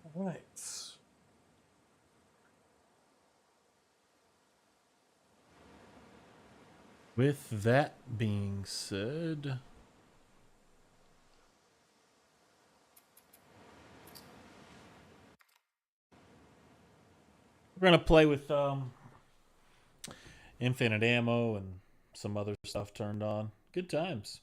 All right. With that being said, we're gonna play with infinite ammo and some other stuff turned on. Good times.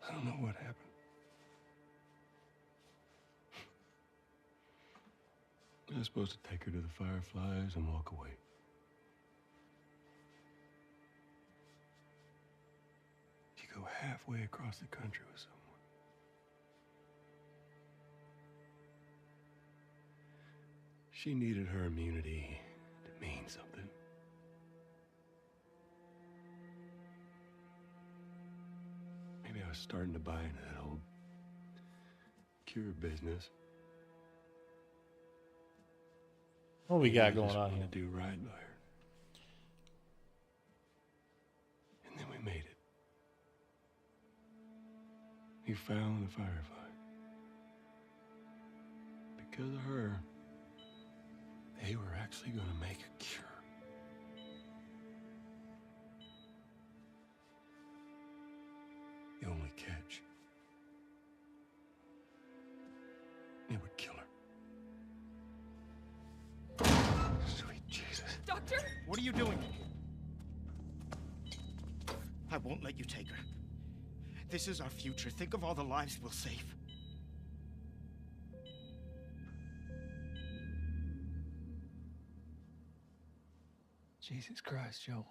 I don't know what happened. I was supposed to take her to the Fireflies and walk away. You go halfway across the country with someone. She needed her immunity to mean something. Maybe I was starting to buy into that old cure business. What we got Maybe I going just on wanted here? to do right by her. And then we made it. We found the Firefly. Because of her, they were actually going to make a cure. The only catch, it would kill her. Sweet Jesus. Doctor? What are you doing? I won't let you take her. This is our future. Think of all the lives we'll save. Jesus Christ, Joe.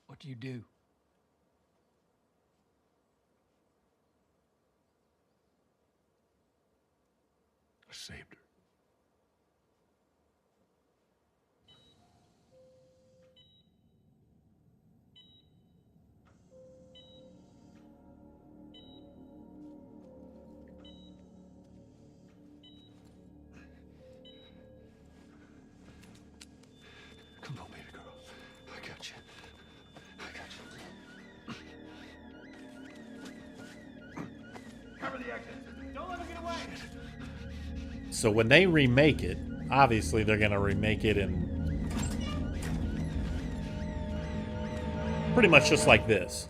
What do you do? I saved her. Come on, baby girl. I got you. I got you. Cover the exit. Don't let him get away. So when they remake it, obviously they're gonna remake it in pretty much just like this.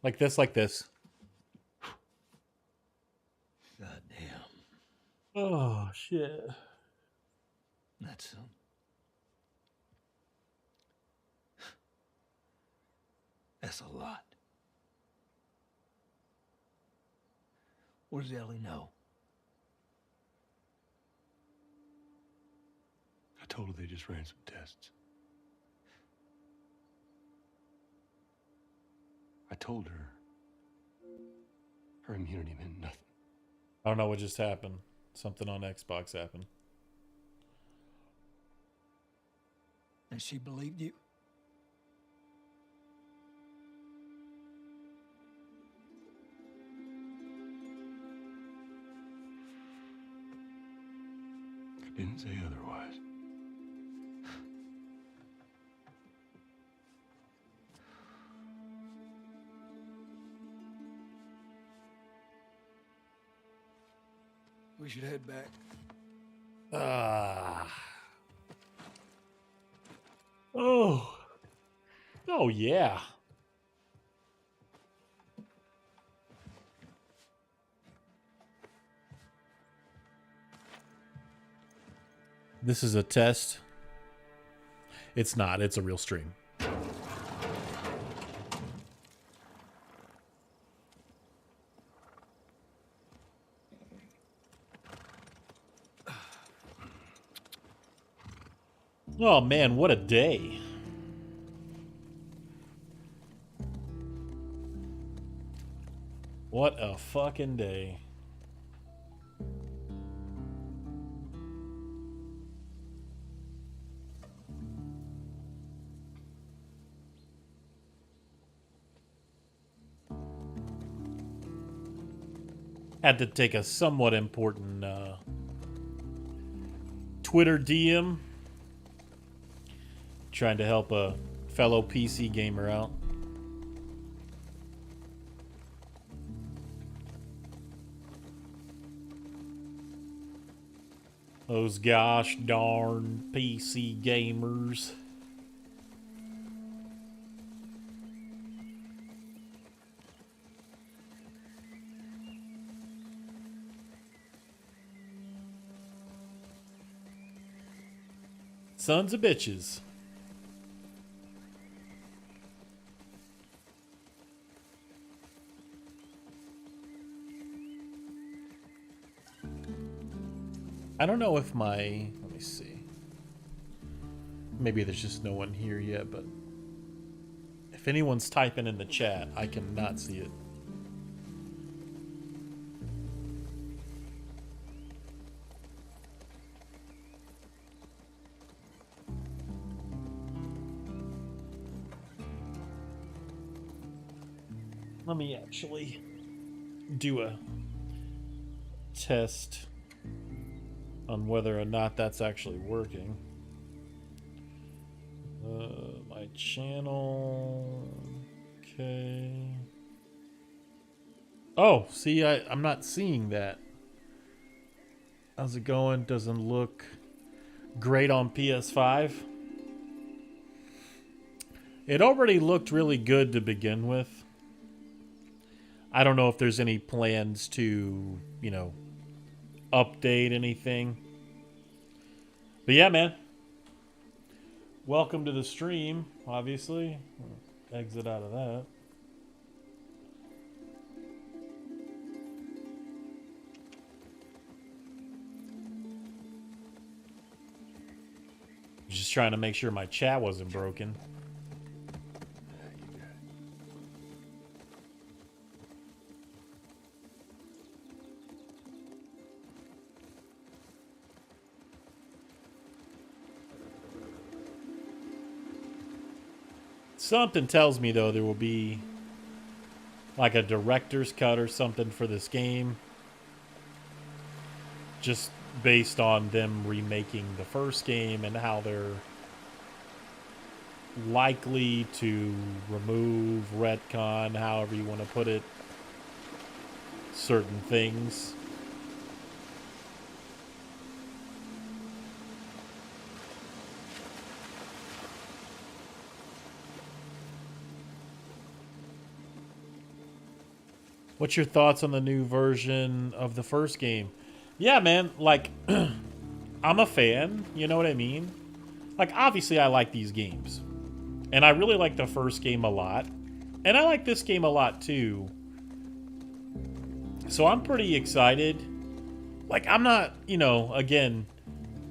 Like this, like this. Goddamn. Oh, shit. That's that's a lot. What does Ellie know? I told her they just ran some tests. I told her her immunity meant nothing. I don't know what just happened. Something on Xbox happened. And she believed you? I didn't say otherwise. We should head back. Oh. Oh, yeah. This is a test. It's not. It's a real stream. Oh man, what a day. What a fucking day. Had to take a somewhat important Twitter DM. Trying to help a fellow PC gamer out. Those gosh darn PC gamers. Sons of bitches. I don't know if let me see. Maybe there's just no one here yet, but if anyone's typing in the chat, I cannot see it. Let me actually do a test on whether or not that's actually working. My channel. Okay. Oh, see, I'm not seeing that. How's it going? Doesn't look great on PS5. It already looked really good to begin with. I don't know if there's any plans to, you know, update anything. But yeah, man. Welcome to the stream, obviously. Exit out of that. Just trying to make sure my chat wasn't broken. Something tells me, though, there will be like a director's cut or something for this game. Just based on them remaking the first game and how they're likely to remove, retcon, however you want to put it, certain things. What's your thoughts on the new version of the first game? Yeah, man, like, I'm a fan, you know what I mean? Like, obviously I like these games. And I really like the first game a lot. And I like this game a lot, too. So I'm pretty excited. Like, I'm not, you know, again,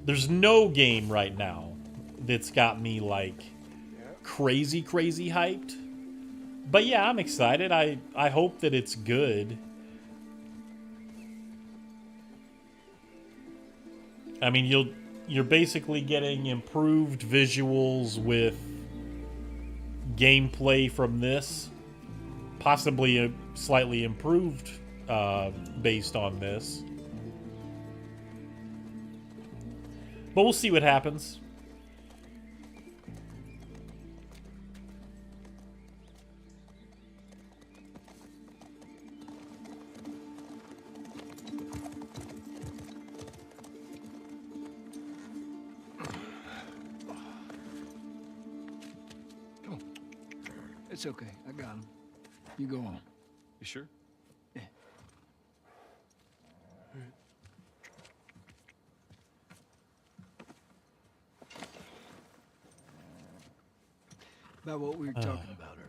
there's no game right now that's got me, like, crazy hyped. But yeah, I'm excited. I hope that it's good. I mean, you're basically getting improved visuals with gameplay from this, possibly a slightly improved based on this. But we'll see what happens. It's okay. I got him. You go on. You sure? Yeah. About what we were talking about earlier.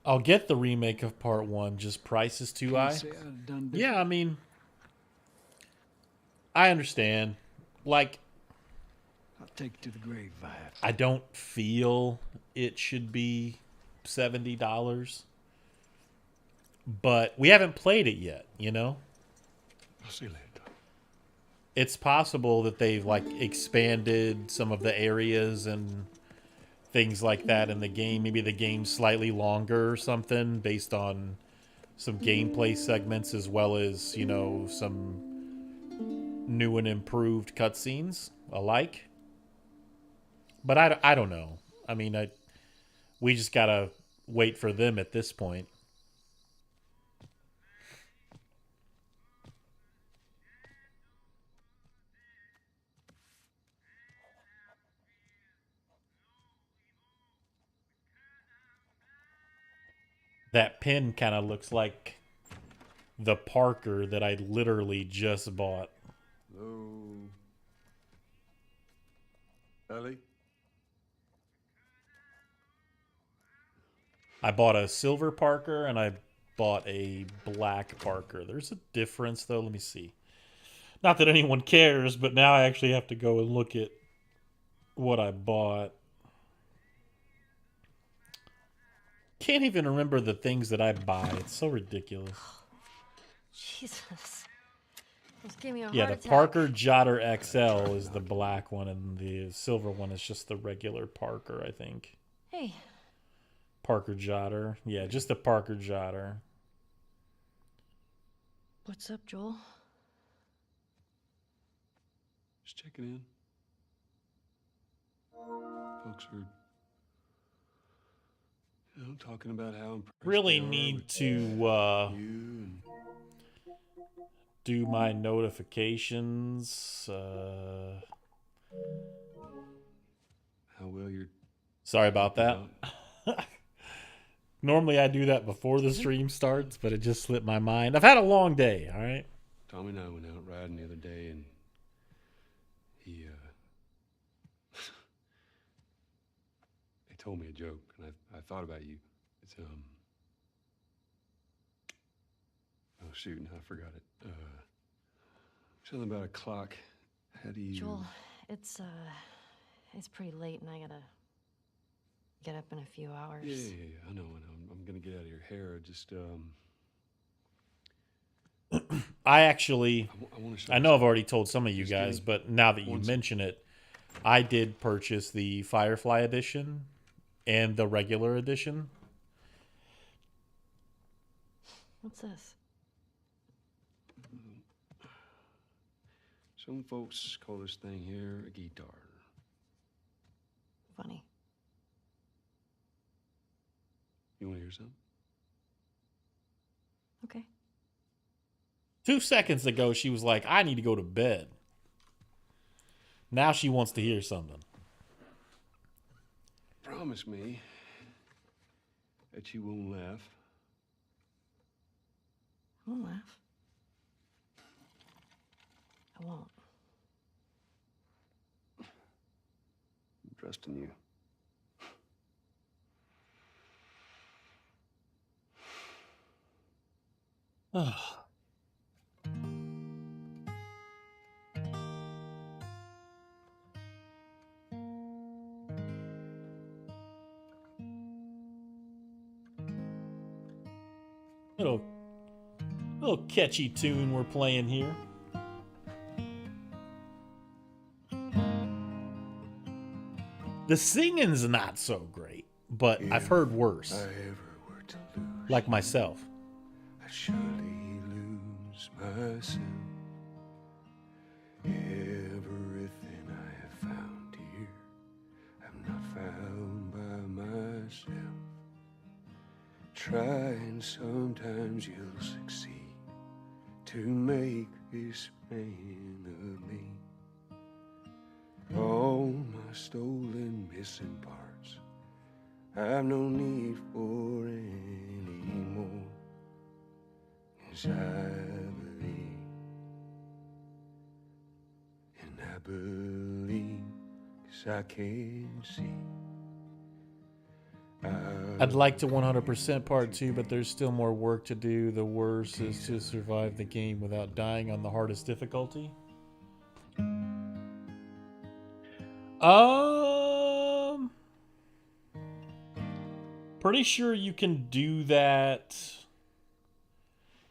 I'll get the remake of Part 1, just price is too Can't high. say I'd have done different. Yeah, I mean, I understand. Like, I'll take it to the grave if I have to. I don't feel it should be $70, but we haven't played it yet, you know? I'll see you later. It's possible that they've like expanded some of the areas and things like that in the game. Maybe the game's slightly longer or something based on some gameplay segments as well as, you know, some new and improved cutscenes alike. But I don't know. I mean, we just gotta wait for them at this point. That pin kind of looks like the Parker that I literally just bought. Hello. Ellie? I bought a silver Parker and I bought a black Parker. There's a difference though. Let me see. Not that anyone cares, but now I actually have to go and look at what I bought. Can't even remember the things that I buy. It's so ridiculous. Jesus. Almost gave me a Yeah, heart the attack. Parker Jotter XL is the black one, and the silver one is just the regular Parker, I think. Hey, Parker Jotter. Yeah, just the Parker Jotter. what's up, Joel? Just checking in. Folks are, talking about how impressed Really they are need with to you and do my notifications. how well you're Sorry about that. about. Normally I do that before the stream starts, but it just slipped my mind. I've had a long day, all right? Tommy and I went out riding the other day, and he told me a joke, and I thought about you. It's oh shoot, now I forgot it. Something about a clock. How do you? Joel, it's pretty late and I gotta get up in a few hours. Yeah. I know. I'm gonna get out of your hair. Just I actually, I want to show. I know I've already told some of you Just guys, give but now that you one mention it, I did purchase the Firefly edition and the regular edition. What's this? Some folks call this thing here a guitar. Funny. You want to hear something? Okay. 2 seconds ago, she was like, I need to go to bed. Now she wants to hear something. Promise me that you won't laugh. I won't laugh. I won't. I'm trusting you. Little catchy tune we're playing here. The singing's not so great, but I've heard worse. If I ever were to lose, Like myself. I'd surely lose myself. Everything I have found here, I'm not found by myself. Try and sometimes you'll succeed to make this man of me. All my stolen missing parts I've no need for anymore. 'Cause I believe, and I believe, 'cause I can see. I'd like to 100% part 2, but there's still more work to do. The worst is to survive the game without dying on the hardest difficulty. Pretty sure you can do that.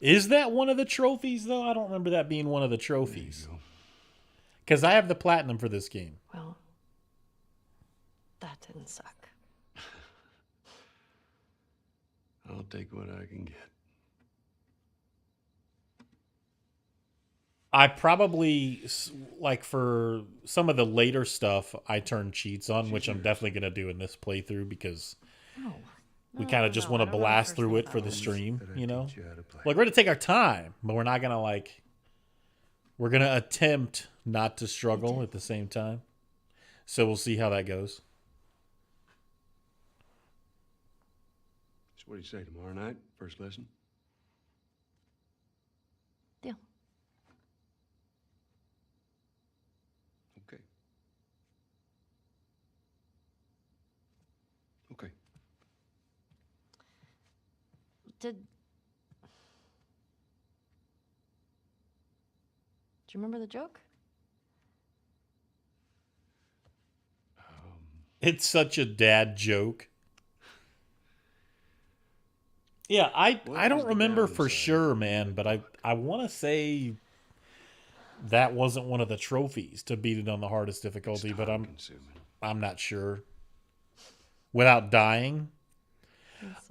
Is that one of the trophies, though? I don't remember that being one of the trophies. Because I have the platinum for this game. Well, that didn't suck. I'll take what I can get. I probably, like for some of the later stuff, I turn cheats on, which I'm definitely going to do in this playthrough because we kind of just want to blast through it for the stream, you know? Like, we're going to take our time, but we're not going to, like, we're going to attempt not to struggle at the same time. So we'll see how that goes. So what do you say, tomorrow night, first lesson? Deal. Okay. Okay. Do you remember the joke? It's such a dad joke. Yeah, I don't remember for sure, man, but I want to say that wasn't one of the trophies to beat it on the hardest difficulty, but I'm not sure. Without dying.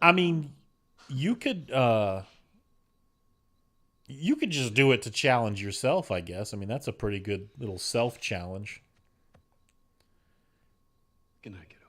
I mean, you could just do it to challenge yourself, I guess. I mean, that's a pretty good little self-challenge. Good night, kiddo.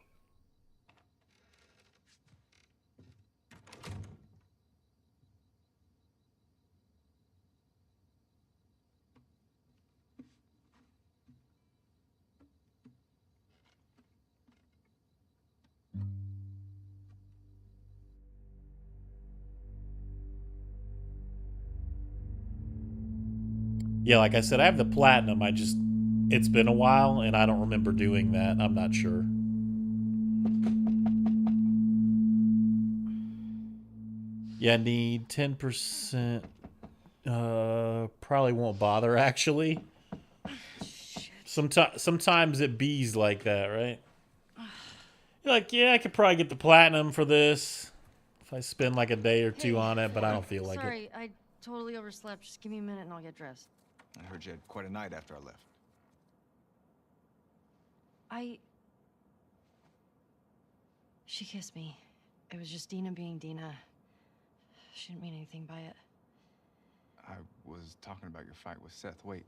Yeah, like I said, I have the platinum. It's been a while, and I don't remember doing that. I'm not sure. Yeah, need 10%. Probably won't bother, actually. Sometimes it bees like that, right? You're like, yeah, I could probably get the platinum for this if I spend like a day or two on it, but I don't feel like it. Sorry, I totally overslept. Just give me a minute and I'll get dressed. I heard you had quite a night after I left. She kissed me. It was just Dina being Dina. She didn't mean anything by it. I was talking about your fight with Seth. Wait,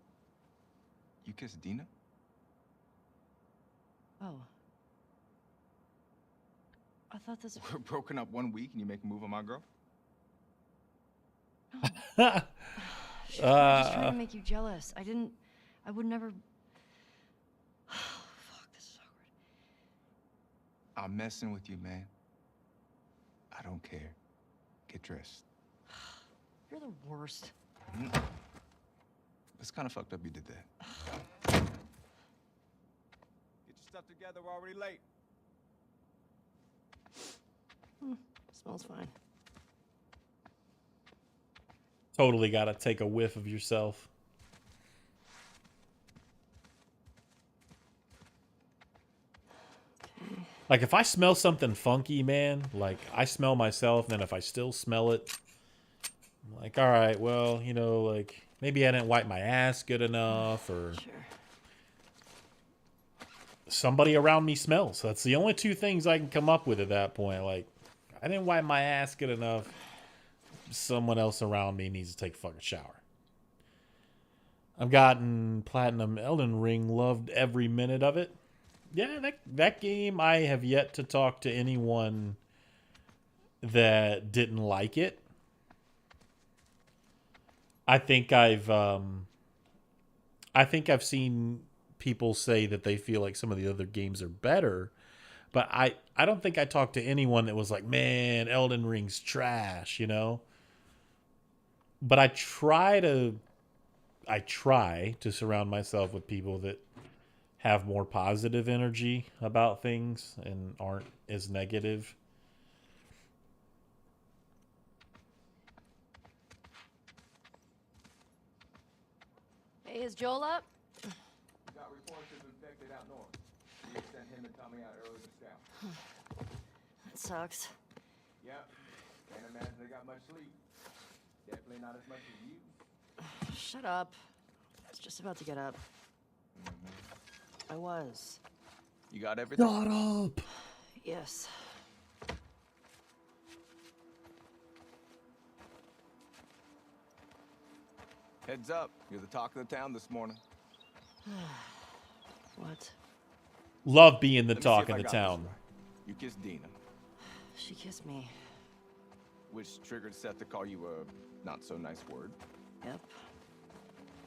you kissed Dina? Oh. I thought this... We're broken up 1 week and you make a move on my girl? She's probably just trying to make you jealous. I would never... Oh, fuck, this is awkward. I'm messing with you, man. I don't care. Get dressed. You're the worst. It's kind of fucked up you did that. Get your stuff together, we're already late. Smells fine. Totally got to take a whiff of yourself. Like, if I smell something funky, man, like, I smell myself, and then if I still smell it, I'm like, all right, well, you know, like, maybe I didn't wipe my ass good enough, or Sure. somebody around me smells. That's the only two things I can come up with at that point. Like, I didn't wipe my ass good enough. Someone else around me needs to take a fucking shower. I've gotten Platinum Elden Ring, loved every minute of it. Yeah, that game, I have yet to talk to anyone that didn't like it. I think I've seen people say that they feel like some of the other games are better, but I don't think I talked to anyone that was like, man, Elden Ring's trash, you know? But I try to surround myself with people that have more positive energy about things and aren't as negative. Hey, is Joel up? We got reports of infected out north. We sent him and Tommy out early to scout. That sucks. Yep. Can't imagine they got much sleep. Definitely not as much as you. Shut up. I was just about to get up. I was. You got everything? Not up. Yes. Heads up. You're the talk of the town this morning. What? Love being the Let me see talk if in I the got town. this right. You kissed Dina, She kissed me. which triggered Seth to call you a not-so-nice word. Yep.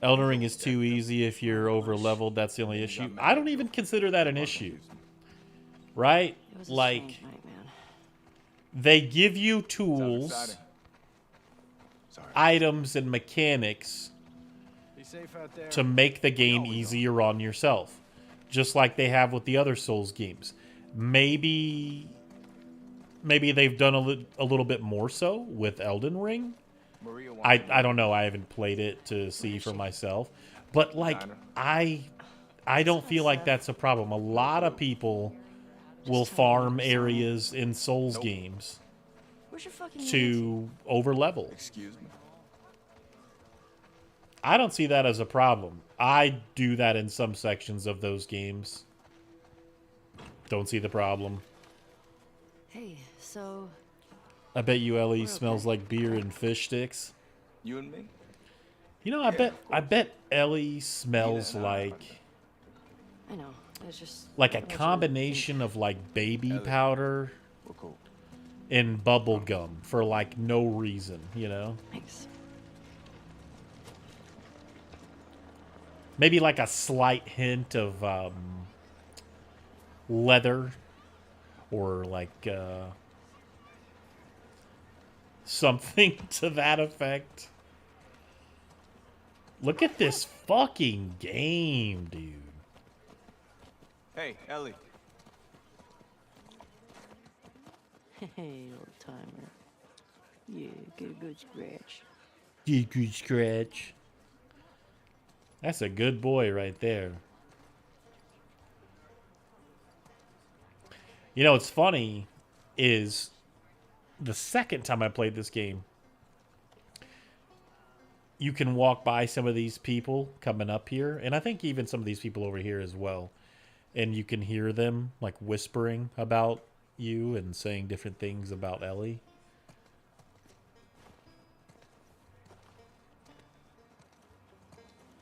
Elden Ring is too easy if you're over leveled. That's the only issue. I don't even consider that an issue. Right? It was a Like, strange night, man. they give you Sounds tools, exciting. Sorry. items, and mechanics Be safe out there. to make the game easier on yourself. Just like they have with the other Souls games. Maybe they've done a little bit more so with Elden Ring. Maria wants I don't know. I haven't played it to see for myself. But, like, I don't feel like that's a problem. A lot of people will farm areas in Souls games Where's your fucking to overlevel. Excuse me. I don't see that as a problem. I do that in some sections of those games. Don't see the problem. Hey, so I bet you Ellie smells like beer and fish sticks. You and me? You know, I bet Ellie smells like I know. It's just a I want you to combination of like baby Ellie. powder We're cool. and bubble gum for like no reason, you know? think. Thanks. Maybe like a slight hint of leather or like something to that effect. Look at this fucking game, dude. Hey, Ellie. Hey, old timer. Yeah, get a good scratch. Good scratch. That's a good boy right there. You know, what's funny is the second time I played this game, you can walk by some of these people coming up here, and I think even some of these people over here as well, and you can hear them like whispering about you and saying different things about Ellie.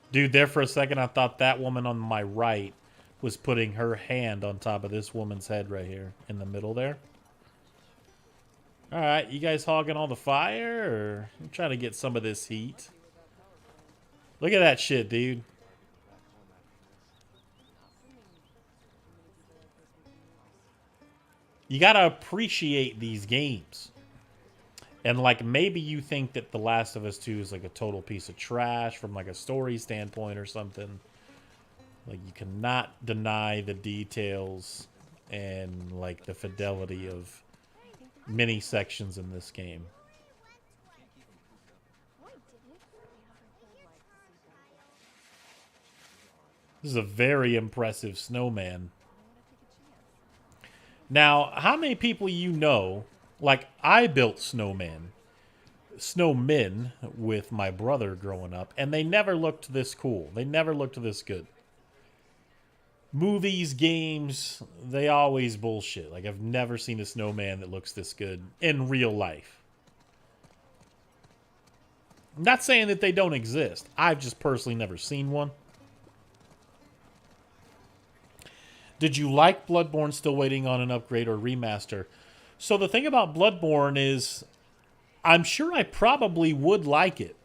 Dude, there for a second, I thought that woman on my right was putting her hand on top of this woman's head right here in the middle there. All right, you guys hogging all the fire, or I'm trying to get some of this heat. Look at that shit, dude. You gotta appreciate these games. And, like, maybe you think that The Last of Us 2 is, like, a total piece of trash from, like, a story standpoint or something. Like, you cannot deny the details and, like, the fidelity of many sections in this game. This is a very impressive snowman. Now, how many people you know... Like, I built snowmen with my brother growing up, and they never looked this cool. They never looked this good. Movies, games, they always bullshit. Like, I've never seen a snowman that looks this good in real life. I'm not saying that they don't exist. I've just personally never seen one. Did you like Bloodborne? Still waiting on an upgrade or remaster? So the thing about Bloodborne is, I'm sure I probably would like it.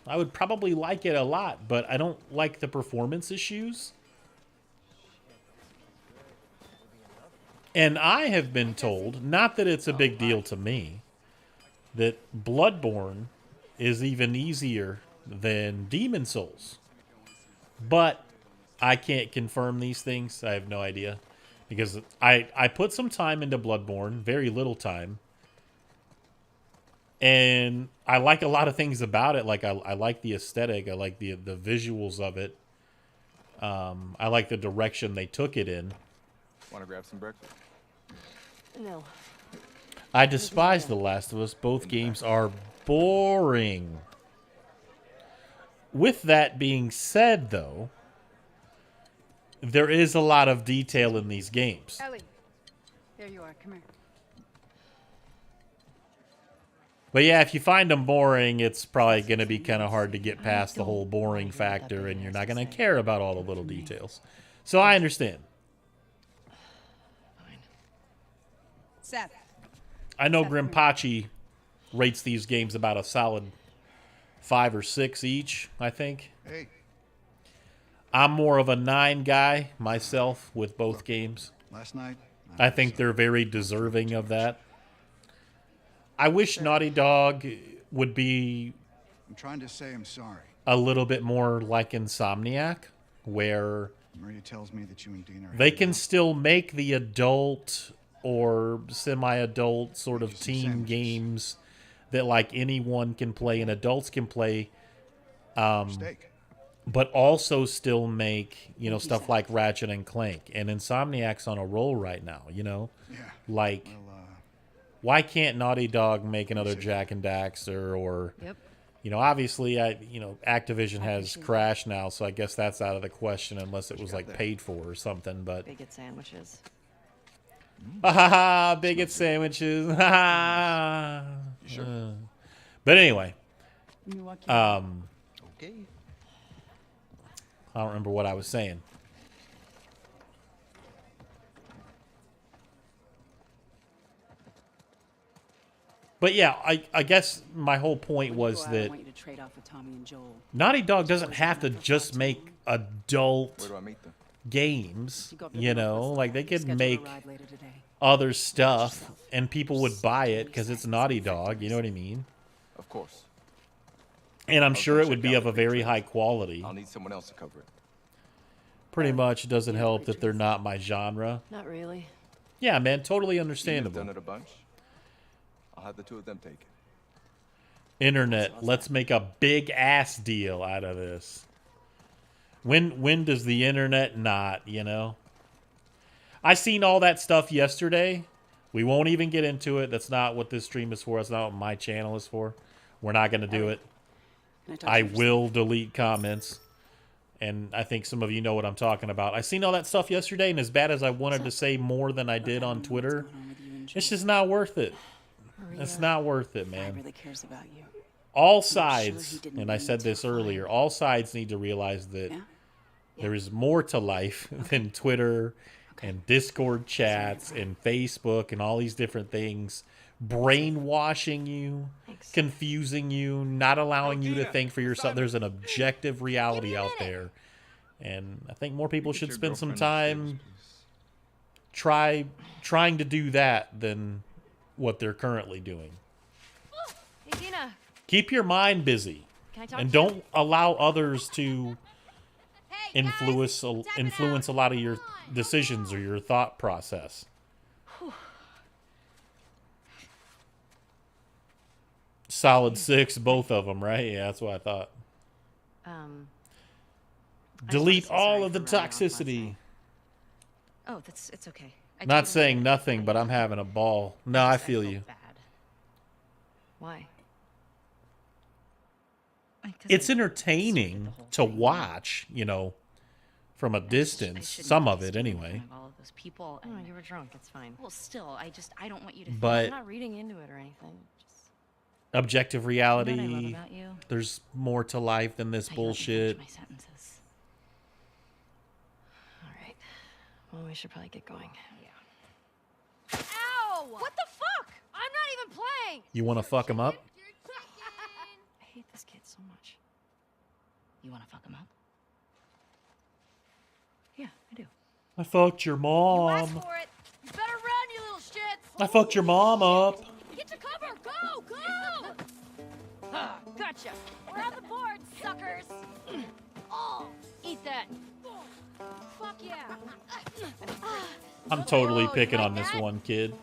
I would probably like it a lot, but I don't like the performance issues. And I have been told, not that it's a big deal to me, that Bloodborne is even easier than Demon Souls. But I can't confirm these things. I have no idea. Because I put some time into Bloodborne, very little time. And I like a lot of things about it. Like, I like the aesthetic. I like the visuals of it. I like the direction they took it in. Want to grab some breakfast? No. I despise The Last of Us. Both games are boring. With that being said, though, there is a lot of detail in these games. Ellie, there you are. Come here. But yeah, if you find them boring, it's probably going to be kind of hard to get past the whole boring factor, and you're not going to care about all the little details. So I understand. Seth. I know Grimpachi rates these games about a solid 5 or 6 each, I think. Hey. I'm more of a 9 guy myself with both games. Last night, I think they're very deserving of that. I wish Naughty Dog would be I'm trying to say I'm sorry. a little bit more like Insomniac, where Maria tells me that you and Dean are they headed can out. still make the adult or semi-adult sort of Make you some team sandwiches. games that like anyone can play and adults can play, Steak. but also still make, you know, stuff like Ratchet and Clank. And Insomniac's on a roll right now, you know? Yeah. Like, Well, why can't Naughty Dog make another Jack and Daxter or, Yep. you know, obviously, Activision has crashed now, so I guess that's out of the question unless it was like paid for or something. But Bigot sandwiches. bigot sandwiches. Sure. But anyway, Milwaukee. okay. I don't remember what I was saying. But yeah, I guess my whole point was I that want you to trade off with Tommy and Joel. Naughty Dog doesn't have to just make Where adult do I meet them? games, Go up to you the know? office. Like, they could Schedule a make ride later today. other stuff, and people would buy it because it's Naughty Dog, you know what I mean? Of course. And I'm I'll sure go it would check be out of the a very pictures. high quality. I'll need someone else to cover it. Pretty much doesn't help that they're not my genre. Not really. Yeah, man, totally You've understandable. done it a bunch. I'll have the two of them take it. Internet, let's make a big ass deal out of this. When does the internet not, you know? I seen all that stuff yesterday. We won't even get into it. That's not what this stream is for. That's not what my channel is for. We're not going to do it. Can talk I to you for a will delete comments. And I think some of you know what I'm talking about. I seen all that stuff yesterday, and as bad as I wanted to say more than I did on Twitter, second? What's going on with you and Joel? it's just not worth it. It's Maria. not worth it, Guy man. really cares about you. All sure sides, he didn't and I mean said to this lie. earlier, all sides need to realize that Yeah? there is more to life than Twitter and Discord chats and Facebook and all these different things brainwashing you, Thanks. confusing you, not allowing you to think for yourself. There's an objective reality out there. And I think more people should Your spend some girlfriend upstairs, time please. trying to do that than what they're currently doing. Hey, Dina. Keep your mind busy. Can I talk And to you? don't allow others to influence a lot of your decisions or your thought process. Solid 6, both of them, right? Yeah, that's what I thought. I just wanna Delete say all sorry of the for running off last toxicity. night. Oh, it's okay. I Not totally saying get it. nothing, but I'm having a ball. No, I feel felt you. Bad. Why? It's entertaining to watch, you know, from a distance. Some of it, anyway. All of those people. Oh, And, you were drunk. It's fine. well, still, I don't want you to. I'm But not reading into it or anything. Just, objective You know what I love reality, about you? there's more to life than this How you let me finish bullshit. My sentences. all right. Well, we should probably get going. Ow! What the fuck? I'm not even playing. You want to fuck him up? I hate this kid so much. You want to fuck him up? Yeah, I do. I fucked your Ask mom. for it. You better run, you little shits. I fucked your mom up. Get to cover. Go, go. Gotcha. We're on the board, suckers. Oh, eat that. I'm totally picking on this one kid.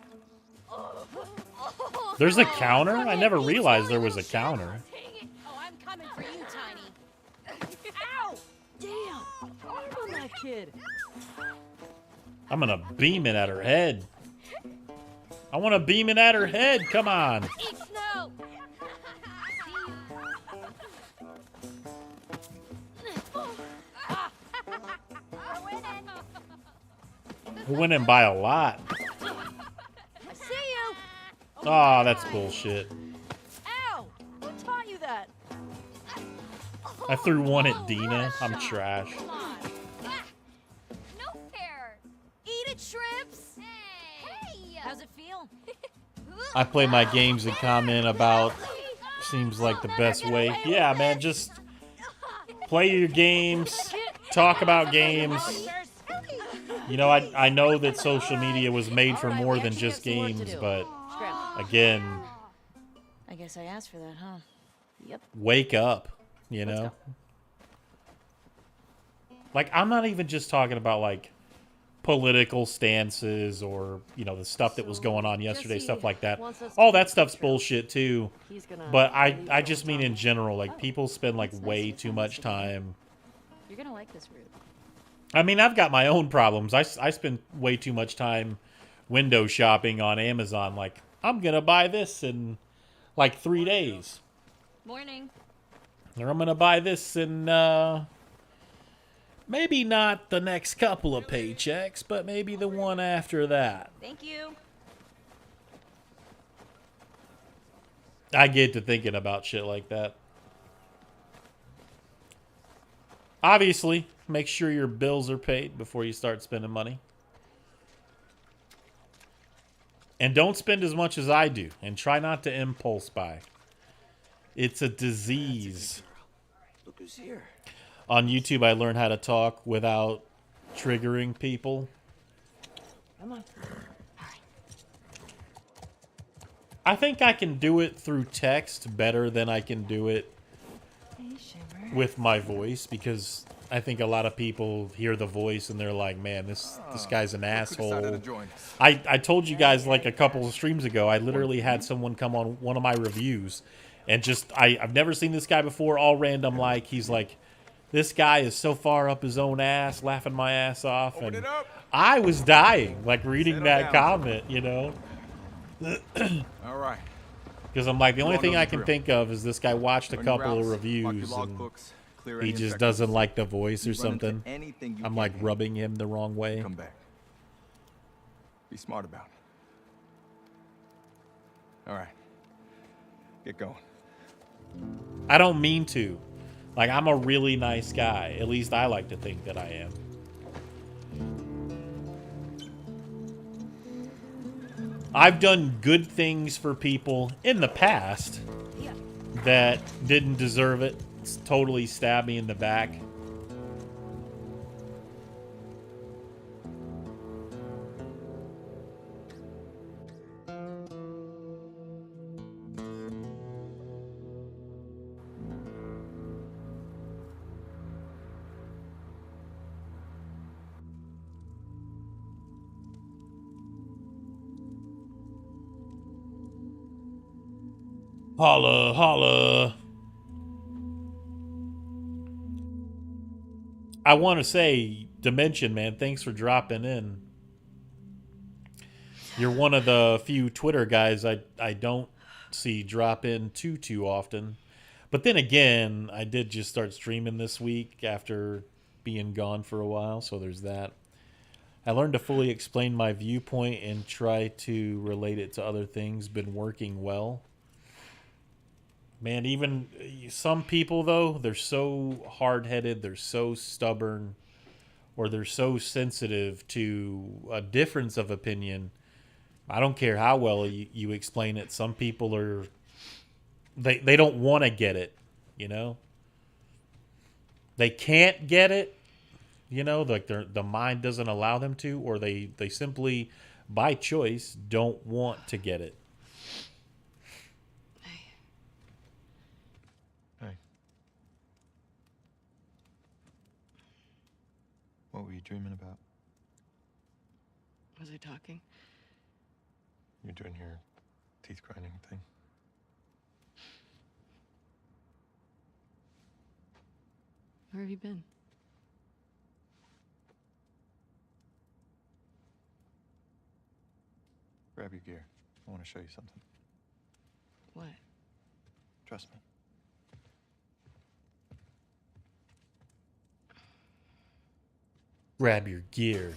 There's a counter? I never realized there was a counter. Oh, I'm coming for you, Tiny. Ow! Damn! Hard on that kid. I'm gonna beam it at her head. I want to beam it at her head. Come on. Eat snow. We went in by a lot. I see you. Oh, that's bullshit. Ow! Who taught you that? I threw one at Dina. I'm trash. Come on. No fair. Eat it, shrimps. Hey. How's it feel? I play my games and comment about seems like the best way. Yeah, man, just play your games, talk about games. You know, I know that social media was made for more than just games, but again, I guess I asked for that, huh? Yep. wake up, you know? Like, I'm not even just talking about, like, political stances or, you know, the stuff that was going on yesterday, stuff like that. All that stuff's bullshit, too. But I just mean in general, like, people spend, like, way too much time. You're gonna like this route. I mean, I've got my own problems. I spend way too much time window shopping on Amazon. Like, I'm going to buy this in, like, 3 days. Morning. Or I'm going to buy this in, maybe not the next couple of paychecks, but maybe the one after that. Thank you. I get to thinking about shit like that. Obviously, make sure your bills are paid before you start spending money. And don't spend as much as I do. And try not to impulse buy. It's a disease. Look who's here. On YouTube, I learned how to talk without triggering people. Come on. I think I can do it through text better than I can do it with my voice, because I think a lot of people hear the voice and they're like, man, this guy's an asshole. I told you guys like a couple of streams ago, I literally had someone come on one of my reviews and just, I've never seen this guy before, all random, like, he's like, this guy is so far up his own ass, laughing my ass off. And I was dying, like, reading that comment, you know? All right. Because I'm like, the only thing I can think of is this guy watched a couple of reviews and he just doesn't like the voice or something. I'm like rubbing him the wrong way. Come back. Be smart about it. All right. Get going. I don't mean to. Like, I'm a really nice guy. At least I like to think that I am. I've done good things for people in the past that didn't deserve it. Totally stabbed me in the back. Holla, holla. I want to say, Dimension, man, thanks for dropping in. You're one of the few Twitter guys I don't see drop in too often. But then again, I did just start streaming this week after being gone for a while, so there's that. I learned to fully explain my viewpoint and try to relate it to other things. Been working well. Man, even some people, though, they're so hard-headed, they're so stubborn, or they're so sensitive to a difference of opinion. I don't care how well you explain it. Some people are... They don't want to get it, you know? They can't get it, you know? Like the mind doesn't allow them to, or they simply, by choice, don't want to get it. What were you dreaming about? Was I talking? You're doing your teeth grinding thing. Where have you been? Grab your gear. I want to show you something. What? Trust me. Grab your gear.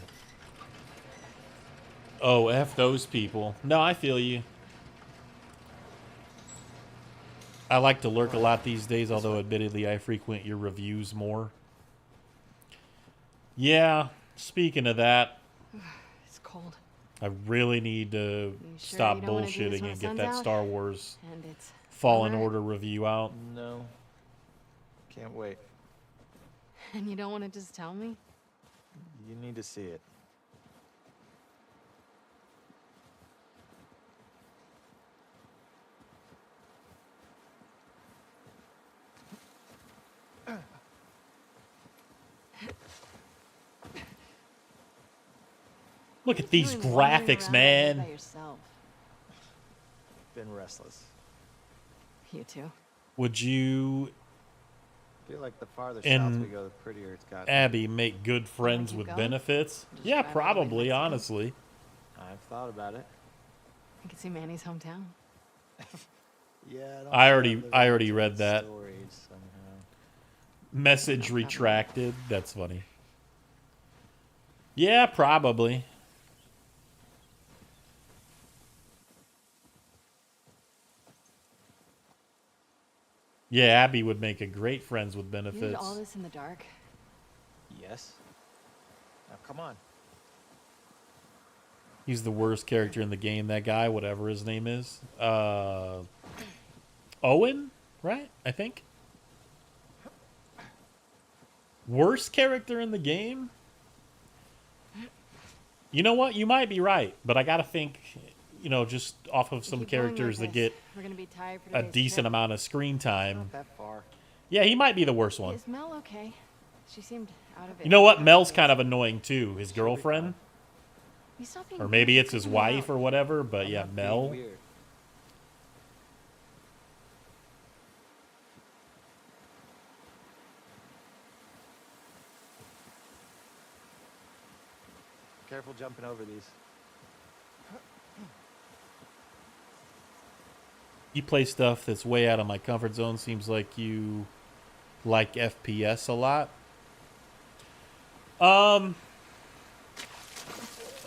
Oh, F those people. No, I feel you. I like to lurk a lot these days, although admittedly I frequent your reviews more. Yeah, speaking of that, It's cold. I really need to sure stop you don't wanna do this bullshitting when and the get sun's that out? Star Wars And it's Fallen over? Order review out. No. Can't wait. And you don't want to just tell me? You need to see it. Look at these Really wandering graphics, around man. By yourself. Been restless. You too. Would you Feel like the farther And- south we go, the prettier it's got. Abby make good friends keep with going? benefits? Just Yeah, drive all the way to probably, Mexico? honestly. I've thought about it. I could see Manny's hometown. Yeah, I already read that. Stories somehow. Message retracted. That's funny. Yeah, probably. Yeah, Abby would make a great friends with You did benefits. all this in the dark. Yes. Now come on. He's the worst character in the game, that guy, whatever his name is. Owen, right? I think. Worst character in the game? You know what? You might be right, but I gotta think, just off of some Keep going like characters that this. get We're gonna be tired for a today's decent trip. amount of screen time. Not that far. Yeah, he might be the worst one. Is Mel okay? She seemed out of it. You know what? last Mel's days. kind of annoying too. His girlfriend, You stop being or maybe weird, it's his cut him wife out. or whatever. But I'm yeah, not being Mel. weird. Careful jumping over these. You play stuff that's way out of my comfort zone. Seems like you like FPS a lot.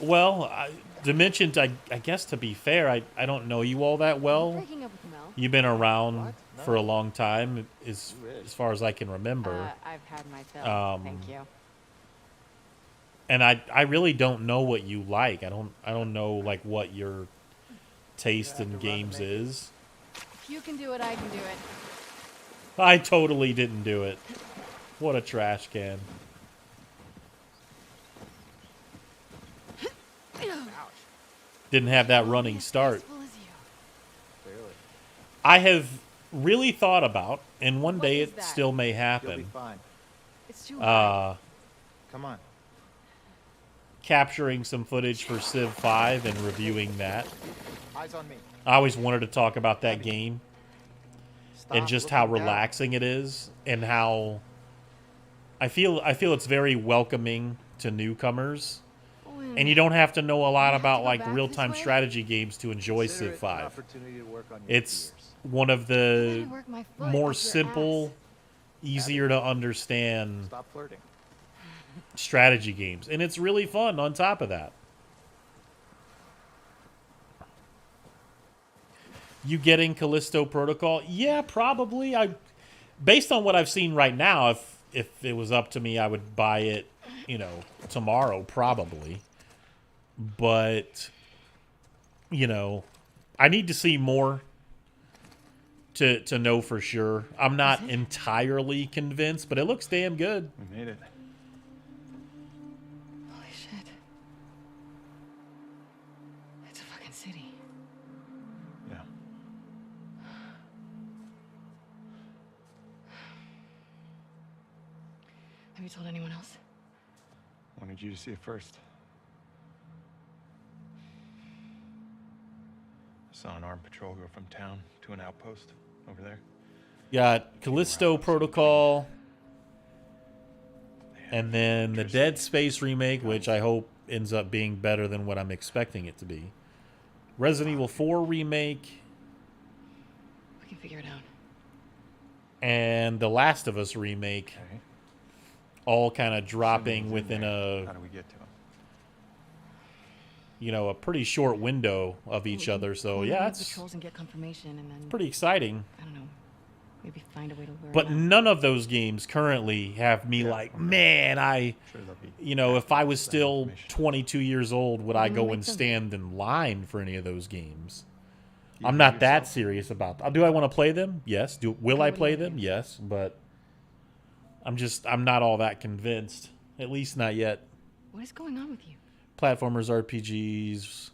Well, Dimensions, I guess to be fair, I don't know you all that I'm well. breaking up with Mel. You've been around What? for a No. long time, as far as I can remember. I've had my fill. Thank you. And I really don't know what you like. I don't know like what your taste in games is. If you can do it, I can do it. I totally didn't do it. What a trash can. Didn't have that running start. Peaceful as you. Clearly. I have really thought about, and one What day is it that? still may You'll be happen, fine. It's too high. Come on. capturing some footage for Civ 5 and reviewing that. Eyes on me. I always wanted to talk about that game Stop and just how looking down. relaxing it is, and how I feel it's very welcoming to newcomers. And you don't have to know a lot have to about go like back this real-time way? strategy games to enjoy Consider Civ it an 5. opportunity to work on your It's fears. one of Let me the work my foot up more your simple, ass. easier to understand Stop flirting. strategy games, and it's really fun on top of that. You getting Callisto Protocol? Yeah, probably. Based on what I've seen right now, if it was up to me, I would buy it, tomorrow probably. But I need to see more to know for sure. I'm not entirely convinced, but it looks damn good. We made it. Holy shit. It's a fucking city. Yeah. Have you told anyone else? Wanted you to see it first. Saw an armed patrol go from town to an outpost over there. Got Callisto Protocol, and then the Dead Space remake, which I hope ends up being better than what I'm expecting it to be. Resident Evil 4 remake. We can figure it out. And The Last of Us remake. Okay. All kind of dropping Someone's in within there. a, How do we get to him? a pretty short window of each other. So We'll yeah, move it's patrols and get confirmation, and then pretty exciting. I don't know, maybe find a way to lure But him out. none of those games currently have me like, man, Sure, they'll be if I was that still information. 22 years old, would I We'll go make and them. stand in line for any of those games? You I'm do not that yourself. serious about them. Do I want to play them? Yes. Will Okay, I what do play you wanna them? do? Yes. But I'm not all that convinced. At least not yet. What is going on with you? Platformers, RPGs,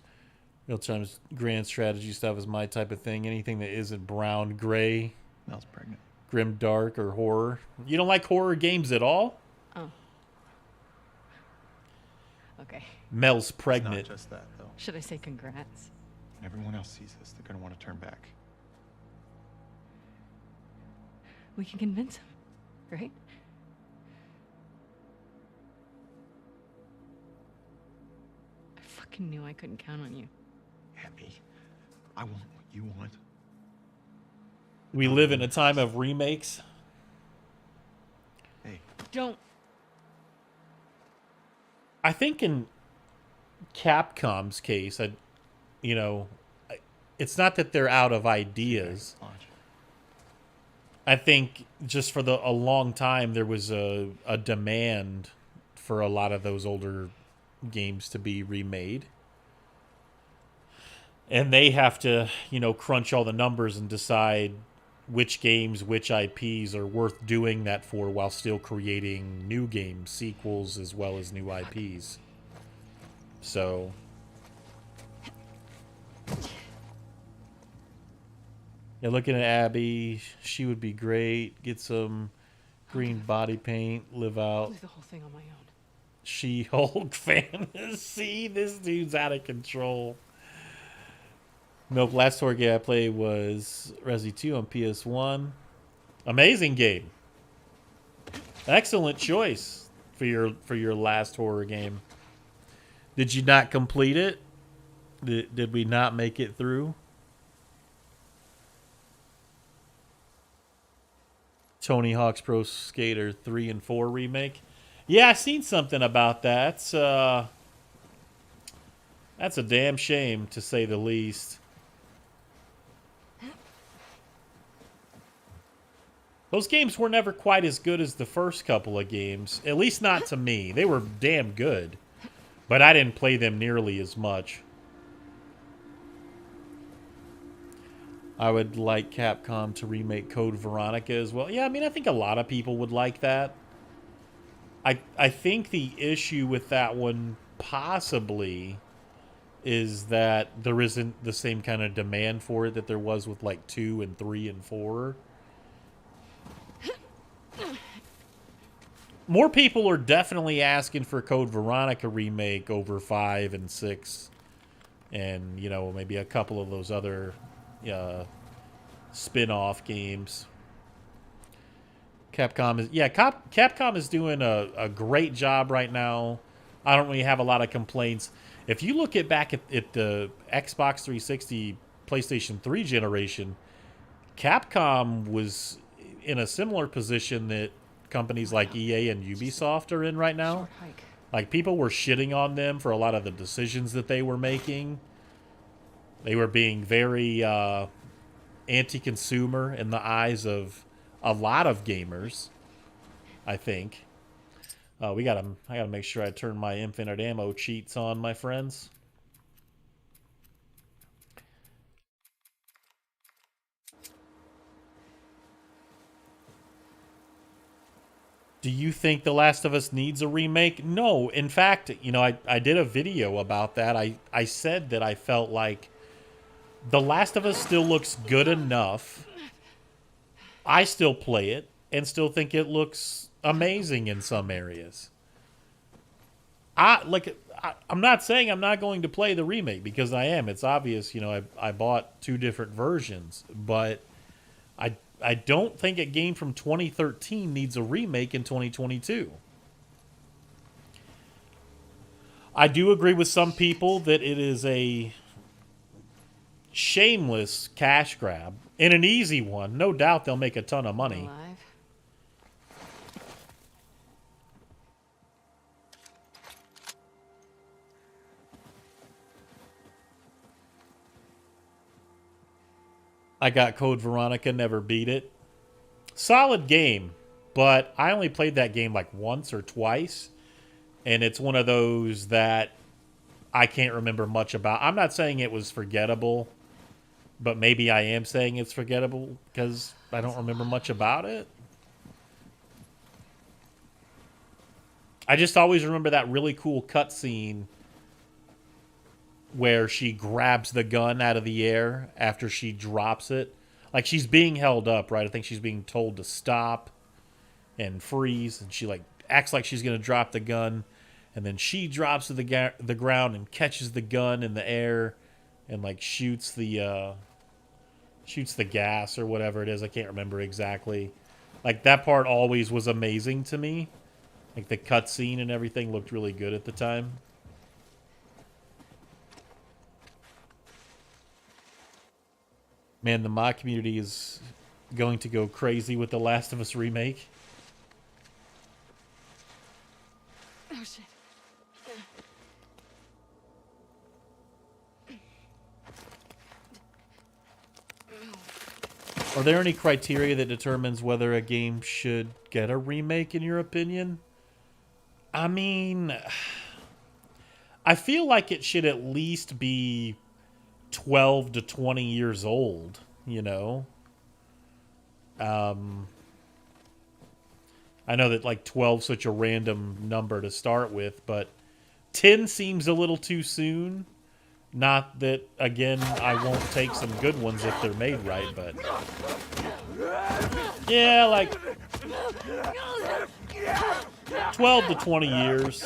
real-time grand strategy stuff is my type of thing. Anything that isn't brown, gray, Mel's pregnant. grim, dark, or horror. You don't like horror games at all? Oh. Okay. Mel's It's pregnant. not just that, though. Should I say congrats? When everyone else sees this, they're going to want to turn back. We can convince him, right? I fucking knew I couldn't count on you. Abby, I want what you want. We live in a time of remakes. Hey, Don't. I think in Capcom's case, it's not that they're out of ideas. watch. I think just for a long time there was a demand for a lot of those older games to be remade. And they have to, crunch all the numbers and decide which games, which IPs are worth doing that for while still creating new games, sequels, as well as new IPs. So yeah, looking at Abby, she would be great. Get some green body paint, live I'll out do the whole thing on my own. She-Hulk fantasy. This dude's out of control. Nope, last horror game I played was Resi 2 on PS1. Amazing game. Excellent choice for your last horror game. Did you not complete it? Did we not make it through? Tony Hawk's Pro Skater 3 and 4 remake. Yeah, I seen something about that. That's a damn shame, to say the least. Those games were never quite as good as the first couple of games. At least not to me. They were damn good. But I didn't play them nearly as much. I would like Capcom to remake Code Veronica as well. Yeah, I mean, I think a lot of people would like that. I think the issue with that one possibly is that there isn't the same kind of demand for it that there was with like 2 and 3 and 4. More people are definitely asking for Code Veronica remake over 5 and 6. And, maybe a couple of those other spin-off games. Capcom is doing a great job right now. I don't really have a lot of complaints. If you look back at the Xbox 360, PlayStation 3 generation, Capcom was in a similar position that companies like EA and Ubisoft are in right now. Short hike. Like, people were shitting on them for a lot of the decisions that they were making. They were being very anti-consumer in the eyes of a lot of gamers, I think. I gotta make sure I turn my infinite ammo cheats on, my friends. Do you think The Last of Us needs a remake? No. In fact, I did a video about that. I said that I felt like The Last of Us still looks good enough. I still play it and still think it looks amazing in some areas. I'm not saying I'm not going to play the remake, because I am. It's obvious, you know, I bought 2 different versions, but I don't think a game from 2013 needs a remake in 2022. I do agree with some people that it is a shameless cash grab and an easy one. No doubt they'll make a ton of money. Alive. I got Code Veronica, never beat it. Solid game, but I only played that game like once or twice, and it's one of those that I can't remember much about. I'm not saying it was forgettable, but maybe I am saying it's forgettable because I don't remember much about it. I just always remember that really cool cutscene where she grabs the gun out of the air after she drops it. Like, she's being held up, right? I think she's being told to stop and freeze, and she like acts like she's going to drop the gun, and then she drops to the ground and catches the gun in the air and like shoots the gas or whatever it is. I can't remember exactly. Like, that part always was amazing to me. Like, the cutscene and everything looked really good at the time. Man, the mod community is going to go crazy with The Last of Us remake. Oh, shit. Are there any criteria that determines whether a game should get a remake, in your opinion? I mean, I feel like it should at least be 12 to 20 years old, you know? I know that like 12 is such a random number to start with, but 10 seems a little too soon. Not that, again, I won't take some good ones if they're made right, but yeah, like 12 to 20 years.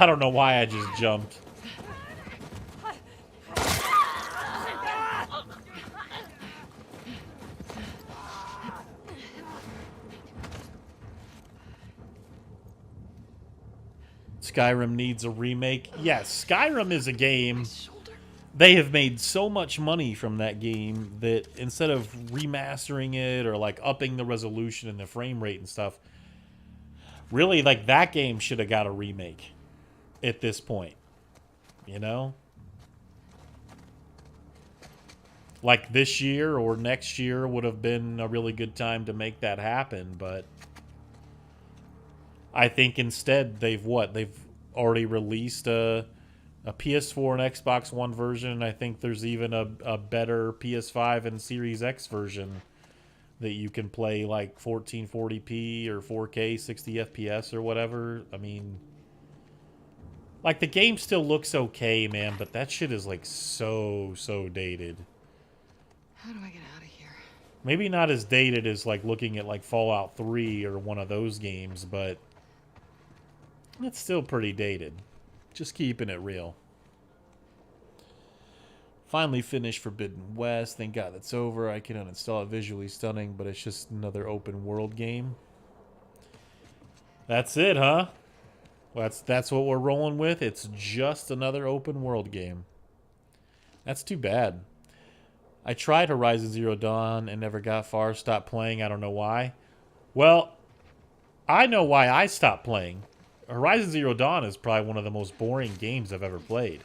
I don't know why I just jumped. Skyrim needs a remake. Yes, Skyrim is a game. They have made so much money from that game that instead of remastering it or like upping the resolution and the frame rate and stuff, really, like, that game should have got a remake at this point, you know? Like, this year or next year would have been a really good time to make that happen, but I think instead they've already released a PS4 and Xbox One version, and I think there's even a better PS5 and Series X version that you can play like 1440p or 4K 60 FPS or whatever. I mean, like, the game still looks okay, man, but that shit is like so dated. How do I get out of here? Maybe not as dated as like looking at like Fallout 3 or one of those games, but it's still pretty dated. Just keeping it real. Finally finished Forbidden West. Thank God that's over. I can uninstall it. Visually stunning, but it's just another open world game. That's it, huh? Well, that's what we're rolling with. It's just another open world game. That's too bad. I tried Horizon Zero Dawn and never got far. Stopped playing. I don't know why. Well, I know why I stopped playing. Horizon Zero Dawn is probably one of the most boring games I've ever played.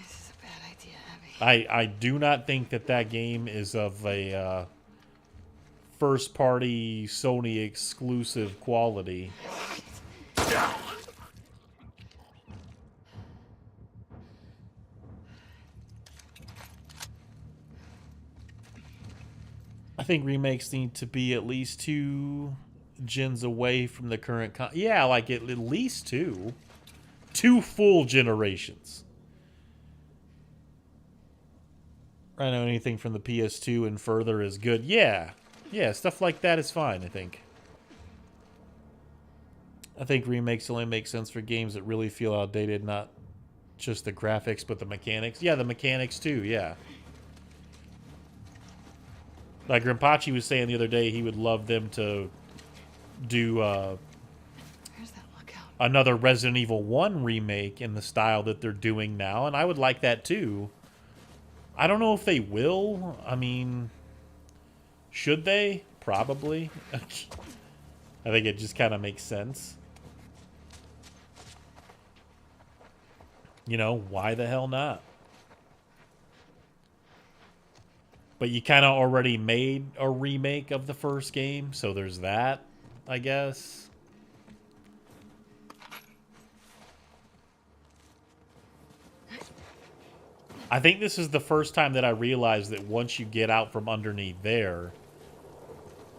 This is a bad idea, Abby. I do not think that game is of a first-party Sony exclusive quality. I think remakes need to be at least 2 gens away from the current yeah, like at least 2. 2 full generations. I know anything from the PS2 and further is good. Yeah. Yeah, stuff like that is fine, I think. I think remakes only make sense for games that really feel outdated, not just the graphics, but the mechanics. Yeah, the mechanics too, yeah. Like Grimpachi was saying the other day, he would love them to do Where's that lookout? another Resident Evil 1 remake in the style that they're doing now, and I would like that too. I don't know if they will. I mean, should they? Probably. I think it just kind of makes sense. You know, why the hell not? But you kind of already made a remake of the first game, so there's that, I guess. I think this is the first time that I realized that once you get out from underneath there,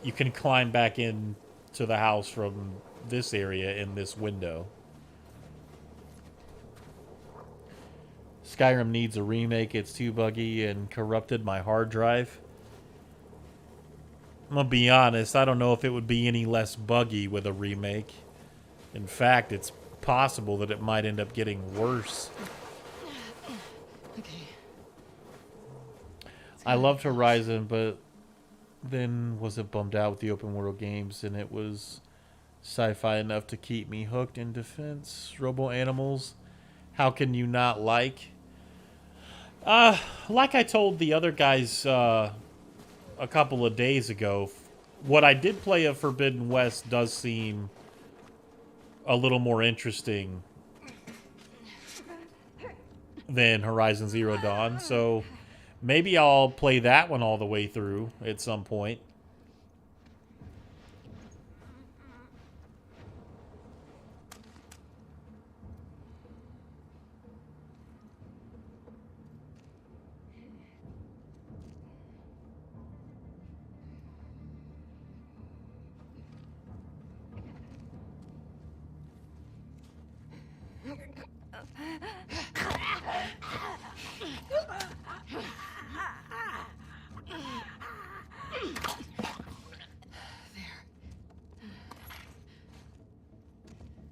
you can climb back in to the house from this area in this window. Skyrim needs a remake. It's too buggy and corrupted my hard drive. I'm gonna be honest, I don't know if it would be any less buggy with a remake. In fact, it's possible that it might end up getting worse. Okay. I loved Horizon, but then wasn't bummed out with the open world games, and it was sci-fi enough to keep me hooked. In defense, Robo Animals, how can you not like? Like I told the other guys a couple of days ago, what I did play of Forbidden West does seem a little more interesting than Horizon Zero Dawn, so maybe I'll play that one all the way through at some point.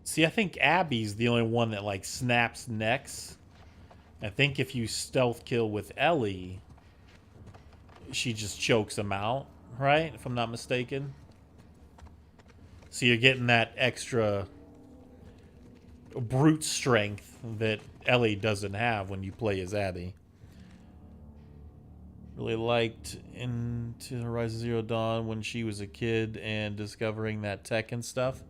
See, I think Abby's the only one that, like, snaps necks. I think if you stealth kill with Ellie, she just chokes him out, right? If I'm not mistaken. So you're getting that extra brute strength that Ellie doesn't have when you play as Abby. Really liked into Horizon Zero Dawn when she was a kid and discovering that tech and stuff.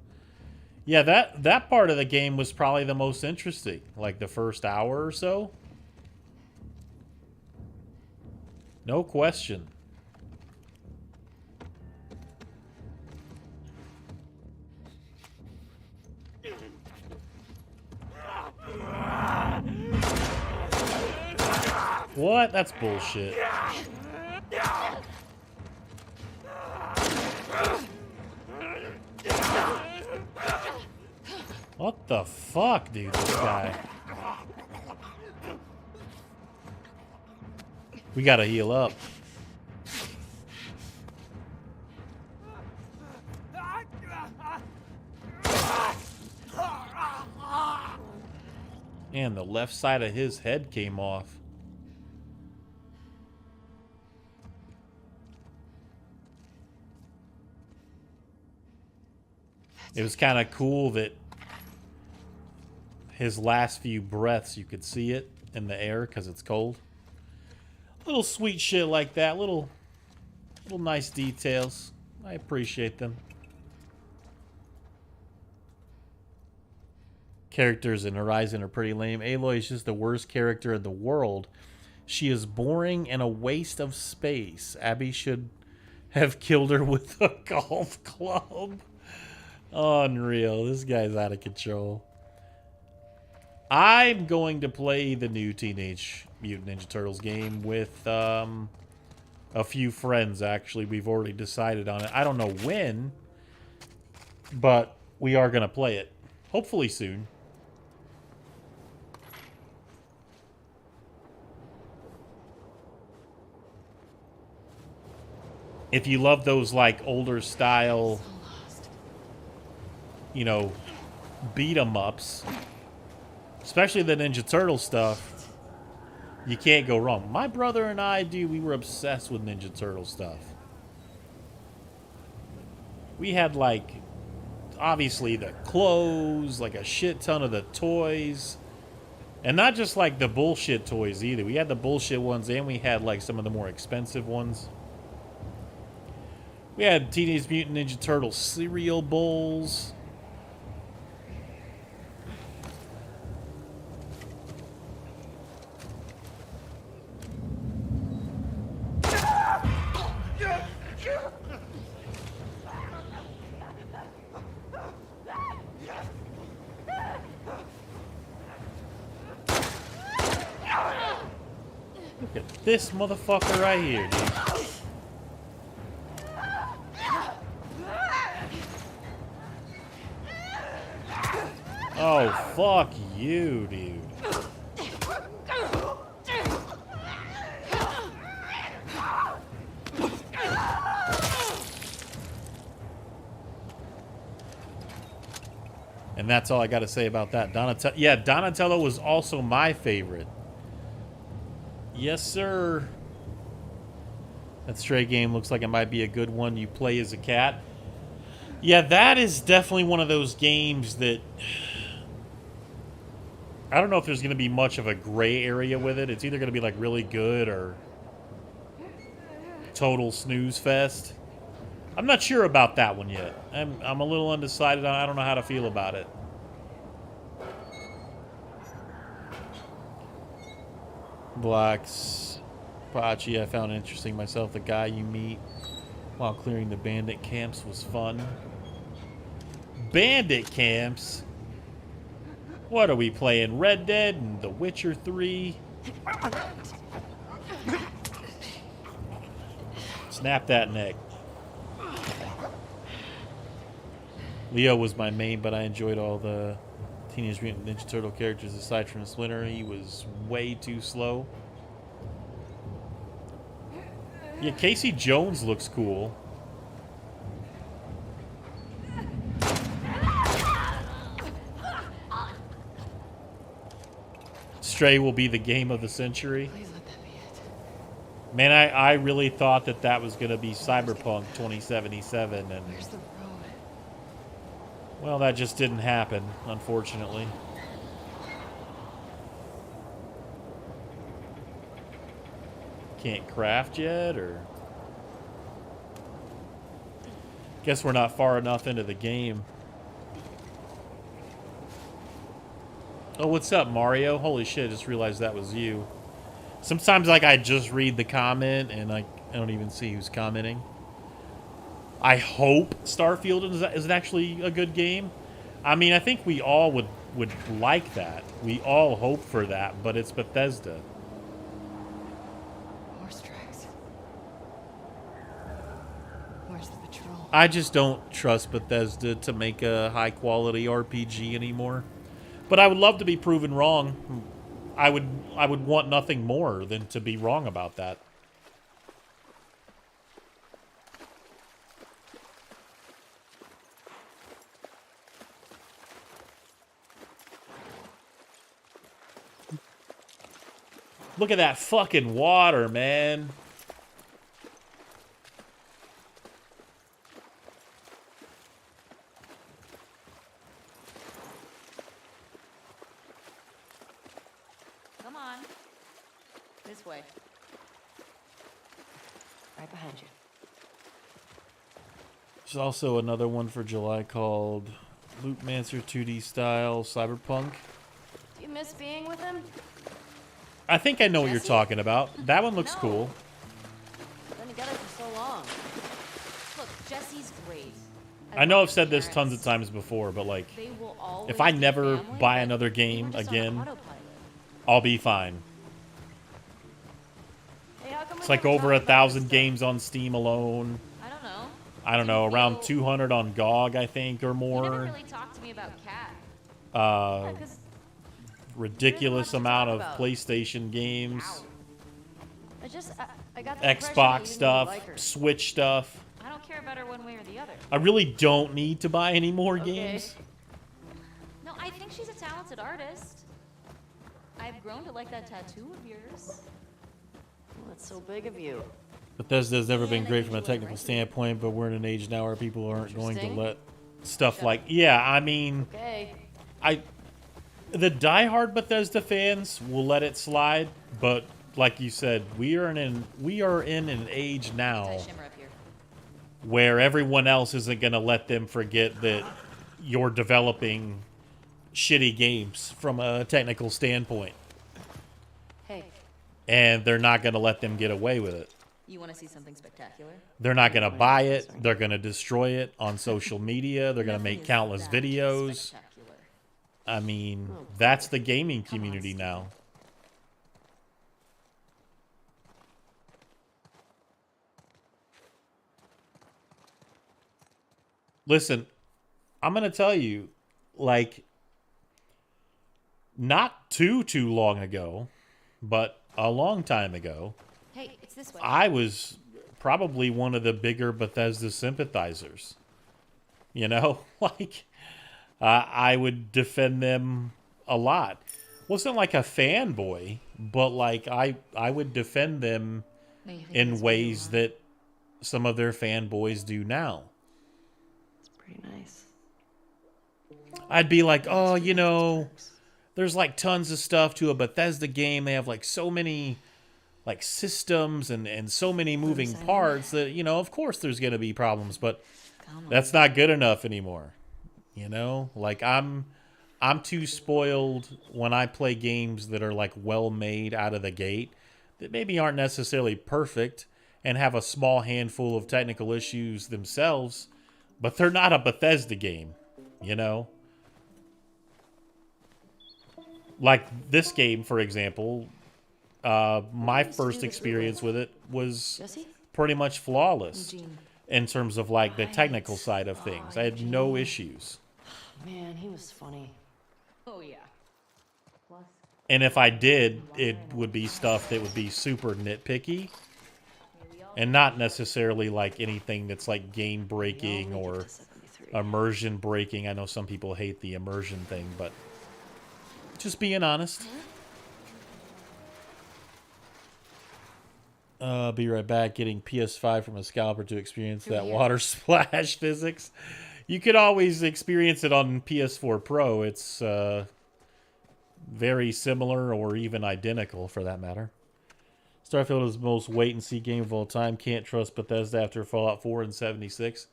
Yeah, that part of the game was probably the most interesting, like the first hour or so. No question. What? That's bullshit. What the fuck, dude, this guy? We gotta heal up. And the left side of his head came off. It was kind of cool that his last few breaths, you could see it in the air because it's cold. Little sweet shit like that. Little nice details. I appreciate them. Characters in Horizon are pretty lame. Aloy is just the worst character in the world. She is boring and a waste of space. Abby should have killed her with a golf club. Unreal. This guy's out of control. I'm going to play the new Teenage Mutant Ninja Turtles game with a few friends, actually. We've already decided on it. I don't know when, but we are going to play it. Hopefully soon. If you love those, like, older style, you know, beat-em-ups, especially the Ninja Turtle stuff, you can't go wrong. My brother and I, dude, we were obsessed with Ninja Turtle stuff. We had, like, obviously the clothes, like a shit ton of the toys. And not just, like, the bullshit toys either. We had the bullshit ones and we had, like, some of the more expensive ones. We had Teenage Mutant Ninja Turtle cereal bowls. Look at this motherfucker right here, dude. Oh, fuck you, dude. And that's all I got to say about that. Yeah, Donatello was also my favorite. Yes, sir. That Stray game looks like it might be a good one. You play as a cat. Yeah, that is definitely one of those games that... I don't know if there's going to be much of a gray area with it. It's either going to be, like, really good or total snooze fest. I'm not sure about that one yet. I'm a little undecided. I don't know how to feel about it. Blacks. Pachi, I found interesting myself. The guy you meet while clearing the bandit camps was fun. Bandit camps? What are we playing? Red Dead and The Witcher 3? Snap that neck. Leo was my main, but I enjoyed all the Teenage Mutant Ninja Turtle characters aside from Splinter. He was way too slow. Yeah, Casey Jones looks cool. Stray will be the game of the century. Please let that be it. Man, I really thought that was going to be Cyberpunk 2077. And Where's the road? well, that just didn't happen, unfortunately. Can't craft yet, or... guess we're not far enough into the game. Oh, what's up, Mario? Holy shit, I just realized that was you. Sometimes, like, I just read the comment, and I don't even see who's commenting. I hope Starfield is actually a good game. I mean, I think we all would like that. We all hope for that, but it's Bethesda. Horse tracks. Where's the patrol? I just don't trust Bethesda to make a high-quality RPG anymore. But I would love to be proven wrong. I would want nothing more than to be wrong about that. Look at that fucking water, man. Come on. This way. Right behind you. There's also another one for July called Loopmancer 2D Style Cyberpunk. Do you miss being with him? I think I know what you're Jesse? talking about. That one looks No. cool. We've been together for so long. Look, Jesse's great. I know I've said this tons of times before, but like, if I never buy another game again, I'll be fine. It's like over 1,000 games on Steam alone. I don't know, around 200 on GOG, I think, or more. You never really talked to me about Cat. Ridiculous amount of PlayStation games, I got the Xbox impression that you didn't stuff, really like her. Switch stuff. I don't care about her one way or the other. I really don't need to buy any more games. No, I think she's a talented artist. I've grown to like that tattoo of yours. What's so big of you? Bethesda's never been great from a technical standpoint, but we're in an age now where people aren't going to let stuff like... Yeah, I mean... Okay. The diehard Bethesda fans will let it slide, but like you said, we are in an age now where everyone else isn't going to let them forget that you're developing shitty games from a technical standpoint. Hey. And they're not going to let them get away with it. You want to see something spectacular? They're not going to buy it. They're going to destroy it on social media. They're going to make countless videos. I mean, that's the gaming community now. Listen, I'm going to tell you, like, not too long ago, but a long time ago, Hey, it's this way. I was probably one of the bigger Bethesda sympathizers. You know, like, I would defend them a lot. Wasn't like a fanboy, but like I would defend them in ways that some of their fanboys do now. It's pretty nice. I'd be like, oh, you know, there's like tons of stuff to a Bethesda game. They have like so many like systems and so many moving parts that, you know, of course there's going to be problems, but that's not good enough anymore. You know, like I'm too spoiled when I play games that are like well made out of the gate that maybe aren't necessarily perfect and have a small handful of technical issues themselves, but they're not a Bethesda game, you know? Like this game, for example, my first experience with it was pretty much flawless in terms of like the technical side of things. I had no issues. Man, he was funny. Oh, yeah. And if I did, it would be stuff that would be super nitpicky and not necessarily like anything that's like game breaking or immersion breaking. I know some people hate the immersion thing, but just being honest. Be right back. Getting PS5 from a scalper to experience that water splash physics. You could always experience it on PS4 Pro. It's very similar or even identical for that matter. Starfield is the most wait-and-see game of all time. Can't trust Bethesda after Fallout 4 and 76.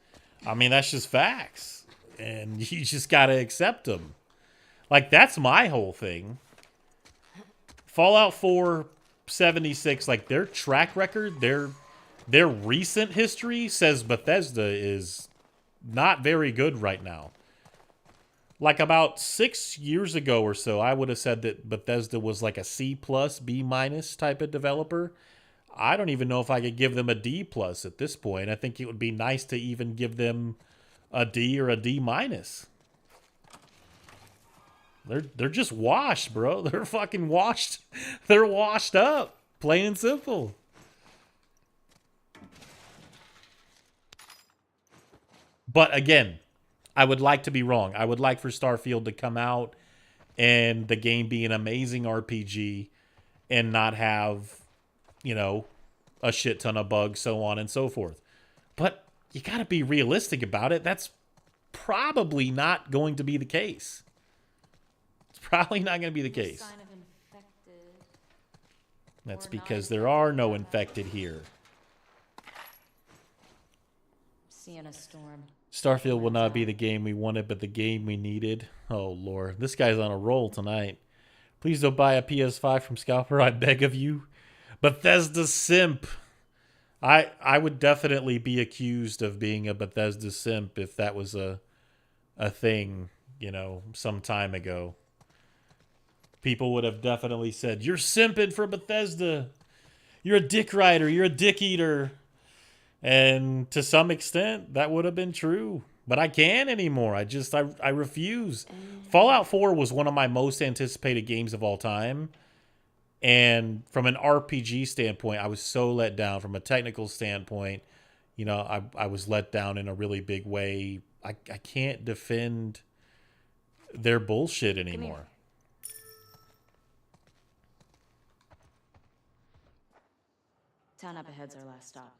I mean, that's just facts. And you just got to accept them. Like, that's my whole thing. Fallout 4, 76, like, their track record, their recent history says Bethesda is not very good right now. Like about 6 years ago or so, I would have said that Bethesda was like a C+, B- type of developer. I don't even know if I could give them a D+ at this point. I think it would be nice to even give them a D or a D-. They're just washed, bro. They're fucking washed. They're washed up, plain and simple. But again, I would like to be wrong. I would like for Starfield to come out and the game be an amazing RPG and not have, you know, a shit ton of bugs, so on and so forth. But you got to be realistic about it. That's probably not going to be the case. It's probably not going to be the case. That's because there are no infected here. Seeing a storm. Starfield will not be the game we wanted, but the game we needed. Oh, Lord. This guy's on a roll tonight. Please don't buy a PS5 from Scalper, I beg of you. Bethesda simp. I would definitely be accused of being a Bethesda simp if that was a thing, you know, some time ago. People would have definitely said, "You're simping for Bethesda. You're a dick rider. You're a dick eater." And to some extent, that would have been true. But I can't anymore. I refuse. Fallout 4 was one of my most anticipated games of all time. And from an RPG standpoint, I was so let down. From a technical standpoint, you know, I was let down in a really big way. I can't defend their bullshit anymore. Town up ahead's our last stop.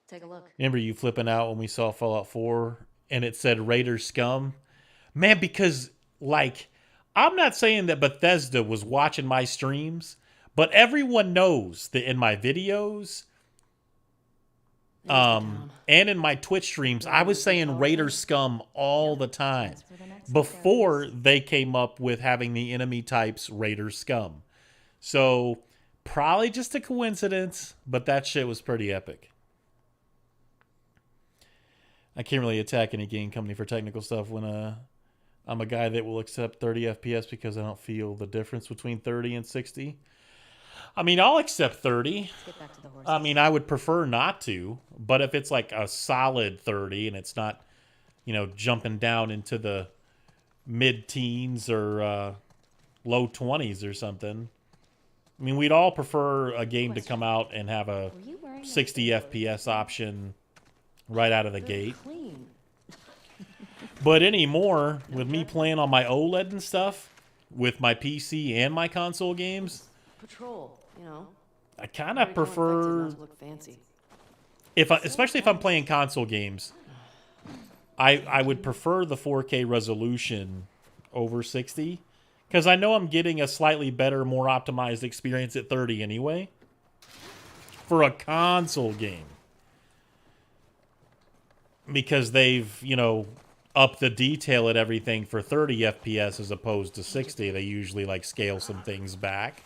Take a look. Remember you flipping out when we saw Fallout 4 and it said Raider Scum? Man, because, like, I'm not saying that Bethesda was watching my streams, but everyone knows that in my videos and in my Twitch streams, I was saying Raider Scum all the time before they came up with having the enemy types Raider Scum. So, probably just a coincidence, but that shit was pretty epic. I can't really attack any game company for technical stuff when I'm a guy that will accept 30 FPS because I don't feel the difference between 30 and 60. I mean, I'll accept 30. Let's get back to the horses. I mean, I would prefer not to, but if it's like a solid 30 and it's not, you know, jumping down into the mid-teens or low 20s or something. I mean, we'd all prefer a game to come out and have a 60 FPS option right out of the gate. Clean. But anymore, with me playing on my OLED and stuff, with my PC and my console games, Patrol, you know. I kind of prefer, Look fancy. especially if I'm playing console games, I would prefer the 4K resolution over 60, because I know I'm getting a slightly better, more optimized experience at 30 anyway, for a console game. Because they've, you know, upped the detail at everything for 30 FPS as opposed to 60. They usually, like, scale some things back.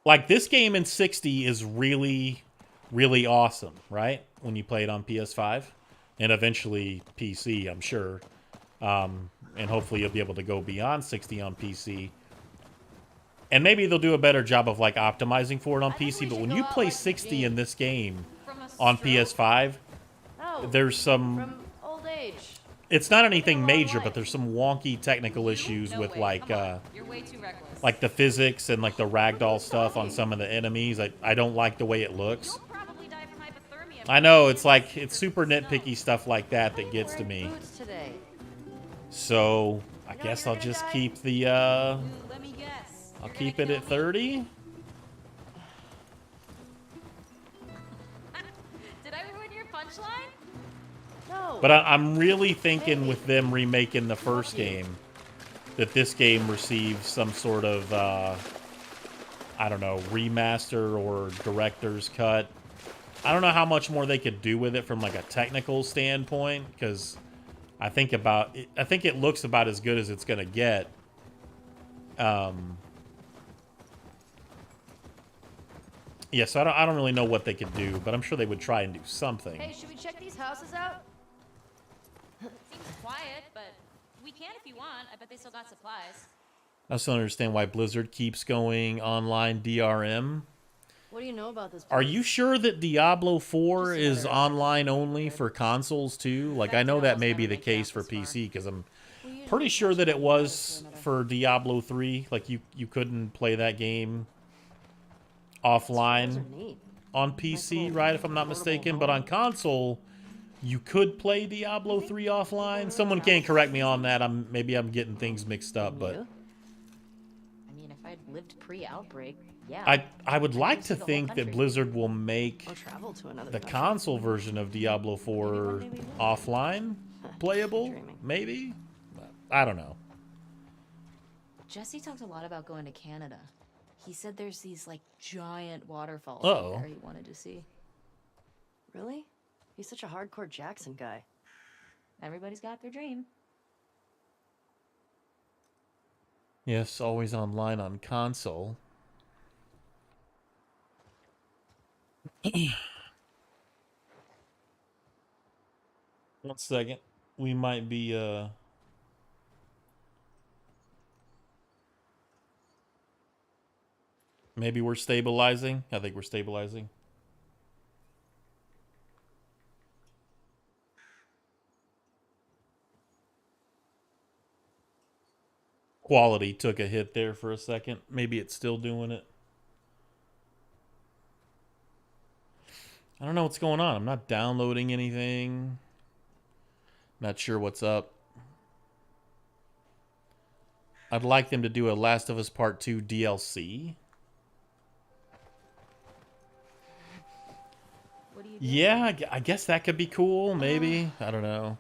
Like, this game in 60 is really, really awesome, right? When you play it on PS5. And eventually PC, I'm sure. And hopefully you'll be able to go beyond 60 on PC. And maybe they'll do a better job of, like, optimizing for it on PC. But when you play 60 in this game on PS5, there's some... From old age. It's not anything major, but there's some wonky technical issues with, like, You're way too reckless. like the physics and, like, the ragdoll stuff on some of the enemies. I don't like the way it looks. I know, it's like, it's super nitpicky stuff like that that gets to me. So, I guess I'll just keep the, I'll keep it at 30. Did I ruin your punchline? No. But I'm really thinking with them remaking the first game that this game receives some sort of, I don't know, remaster or director's cut. I don't know how much more they could do with it from, like, a technical standpoint, because I think it looks about as good as it's going to get. Yeah, so I don't really know what they could do, but I'm sure they would try and do something. Hey, should we check these houses out? Seems quiet, but we can if you want. I bet they still got supplies. I still don't understand why Blizzard keeps going online DRM. What do you know about this place? Are you sure that Diablo 4 is online only for consoles too? Like, I know that may be the case for PC, because I'm pretty sure that it was for Diablo 3. Like, you couldn't play that game offline on PC, right, if I'm not mistaken? But on console, you could play Diablo 3 offline. Someone can correct me on that. Maybe I'm getting things mixed up, but I mean, if I'd lived pre-outbreak, yeah. I would like to think that Blizzard will make travel to another the country. console version of Diablo 4 offline playable, maybe? But I don't know. Jesse talked a lot about going to Canada. He said there's these, like, giant waterfalls Uh-oh. there he wanted to see. Really? He's such a hardcore Jackson guy. Everybody's got their dream. Yes, always online on console. One second. We might be maybe we're stabilizing. I think we're stabilizing. Quality took a hit there for a second. Maybe it's still doing it. I don't know what's going on. I'm not downloading anything. Not sure what's up. I'd like them to do a Last of Us Part 2 DLC. What do you do? Yeah, I guess that could be cool. Maybe. I don't know.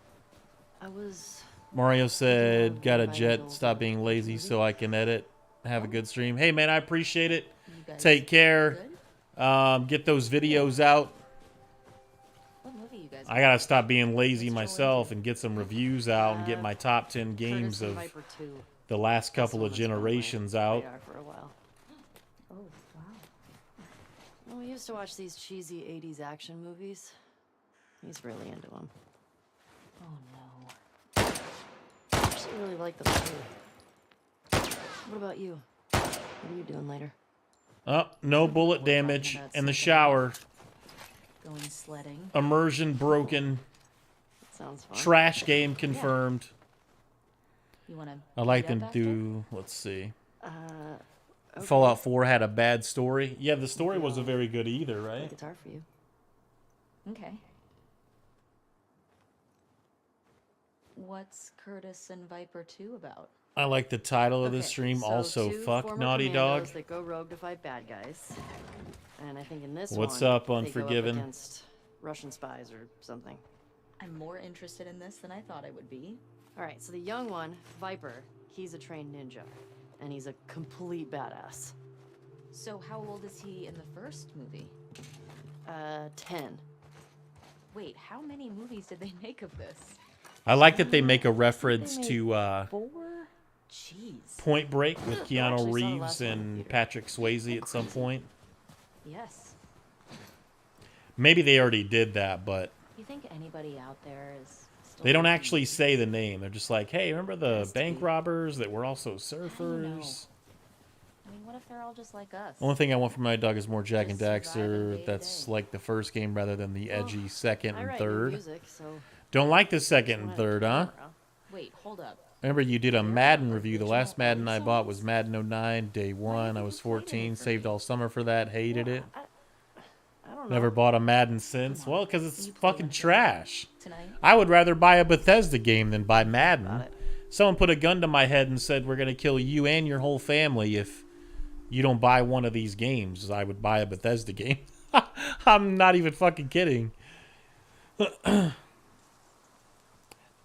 I was. Mario said, got a By jet, Angel stop for being which lazy movie? so I can edit. Have a good stream. Hey, man, I appreciate it. You guys Take care. good? Get those videos out. What movie you guys? I gotta stop being lazy Let's roll myself into. and get some reviews out and get my top 10 games Curtis and of Viper 2. the last That's couple one of that's been on my generations out. radar for a while. Oh wow. Well, we used to watch these cheesy 80s action movies. He's really into them. Oh no. I actually really like them too. What about you? What are you doing later? Oh, no bullet We're talking damage about in the something shower. Going sledding. Immersion broken. That sounds fun. Trash game confirmed. You wanna? I like meet them up to after? do, let's see. Okay. Fallout 4 had a bad story. Yeah, the story wasn't very good either, Play right? guitar for you. Okay. What's Curtis and Viper 2 about? I like the title of this Okay, stream. so Also, two fuck former Naughty Dog. commandos that go rogue to fight bad guys. And I think in this What's one, up, they go Unforgiven? up against Russian spies or something. I'm more interested in this than I thought I would be. All right, so the young one, Viper, he's a trained ninja, and he's a complete badass. So how old is he in the first movie? 10. Wait, how many movies did they make of this? I like that they make a reference made to 4? Jeez. Point Break with I Keanu actually saw the Reeves last one in and theater. Patrick Swayze at some point. Yes. Maybe they already did that, but You think anybody out there is still they don't making actually movies? say the name. They're just like, hey, remember the Has to bank be. robbers that were also do you surfers? I mean, what if they're all just like us? Only thing I want from my dog is more Jack and Just surviving Daxter. day to That's day. like the first game rather than the edgy second I and write new third. music, so Don't like the second and wanted third, to huh? play around. Wait, hold up. Remember you did a Madden review. The last original Madden I songs? bought was Madden 09, day one. I haven't was you played 14, any for saved me? all summer for that, hated it. I don't know. Never bought a Madden since. Come on, Well, because it's can you play fucking one for me trash. Tonight? I would rather buy a Bethesda game than buy Madden. Got it. Someone put a gun to my head and said, we're going to kill you and your whole family if you don't buy one of these games. I would buy a Bethesda game. I'm not even fucking kidding.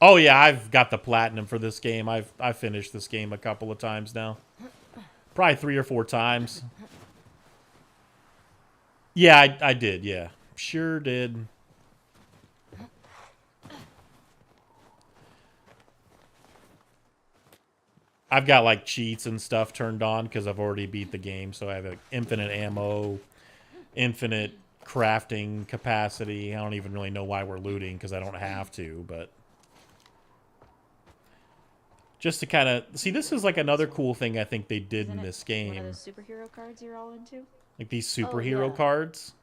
Oh, yeah, I've got the platinum for this game. I've finished this game a couple of times now. Probably 3 or 4 times. Yeah, I did, yeah. Sure did. I've got like cheats and stuff turned on because I've already beat the game, so I have infinite ammo, infinite crafting capacity. I don't even really know why we're looting because I don't have to, but just to kind of see, this is like another cool thing I think they did in Isn't it this One game, of those superhero cards you're all into? like these superhero yeah. cards.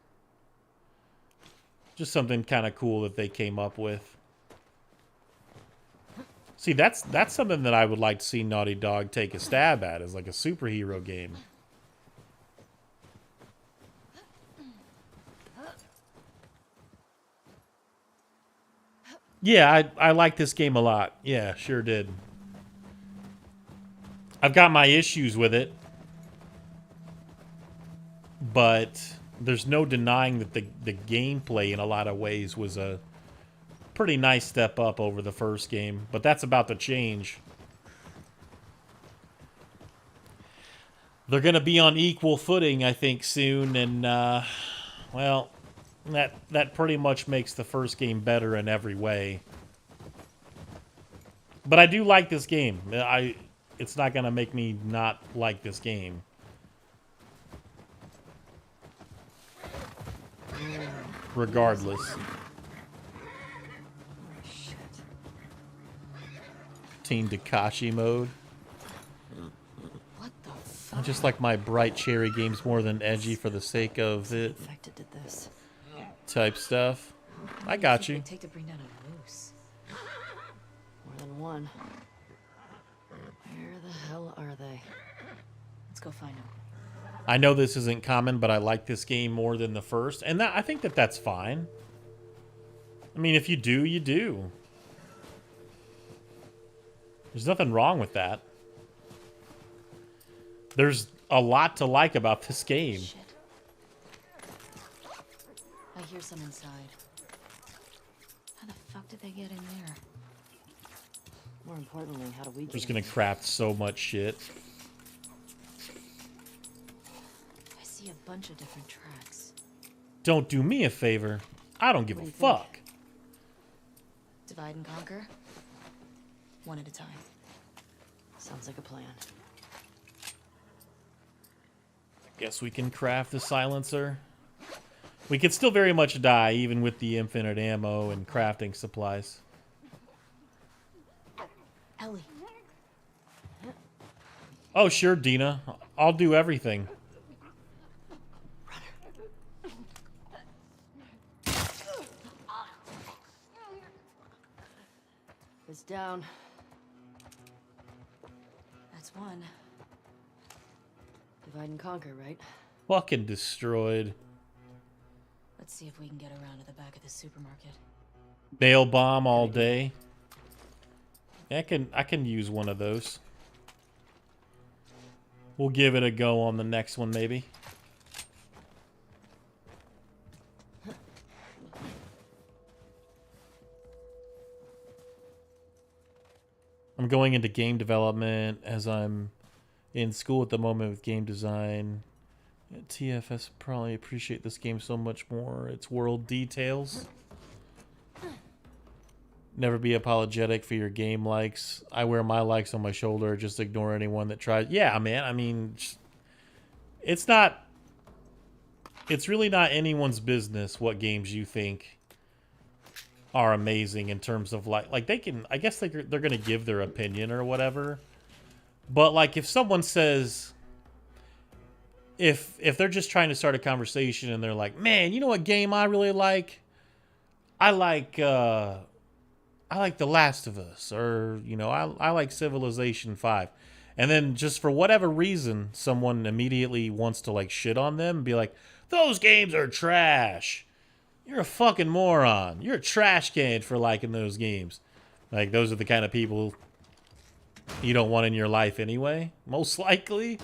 Just something kind of cool that they came up with. See, that's something that I would like to see Naughty Dog take a stab at, is like a superhero game. Yeah, I like this game a lot. Yeah, sure did. I've got my issues with it, but there's no denying that the gameplay in a lot of ways was a pretty nice step up over the first game, but that's about to change. They're going to be on equal footing, I think, soon, and, well, that pretty much makes the first game better in every way. But I do like this game. it's not gonna make me not like this game. Regardless. Team Takashi mode. What the fuck? I just like my bright cherry games more than edgy for the sake of it Infected did this. type stuff. I got you. Take to bring down a moose. More than one. Where the hell are they? Let's go find him. I know this isn't common, but I like this game more than the first, and I think that's fine. I mean, if you do, you do. There's nothing wrong with that. There's a lot to like about this game. Shit. I hear some inside. How the fuck did they get in there? More importantly, how do we get Just in gonna there? craft so much shit. I see a bunch of different tracks. Don't do me a favor. I don't give a fuck. Divide and conquer. One at a time. Sounds like a plan. Guess we can craft the silencer. We could still very much die, even with the infinite ammo and crafting supplies. Ellie. Oh, sure, Dina. I'll do everything. It's down. That's one. Divide and conquer, right? Fucking destroyed. Let's see if we can get around to the back of the supermarket. Nail bomb all day. I can use one of those. We'll give it a go on the next one, maybe. I'm going into game development as I'm in school at the moment with game design. TFS probably appreciate this game so much more. Its world details. Never be apologetic for your game likes. I wear my likes on my shoulder. Just ignore anyone that tries. Yeah, man. I mean, it's not. It's really not anyone's business what games you think are amazing in terms of like they can. I guess they're gonna give their opinion or whatever. But like if someone says, if they're just trying to start a conversation and they're like, man, you know what game I really like? I like The Last of Us, or, you know, I like Civilization 5. And then just for whatever reason, someone immediately wants to, like, shit on them and be like, those games are trash. You're a fucking moron. You're a trash can for liking those games. Like, those are the kind of people you don't want in your life anyway, most likely.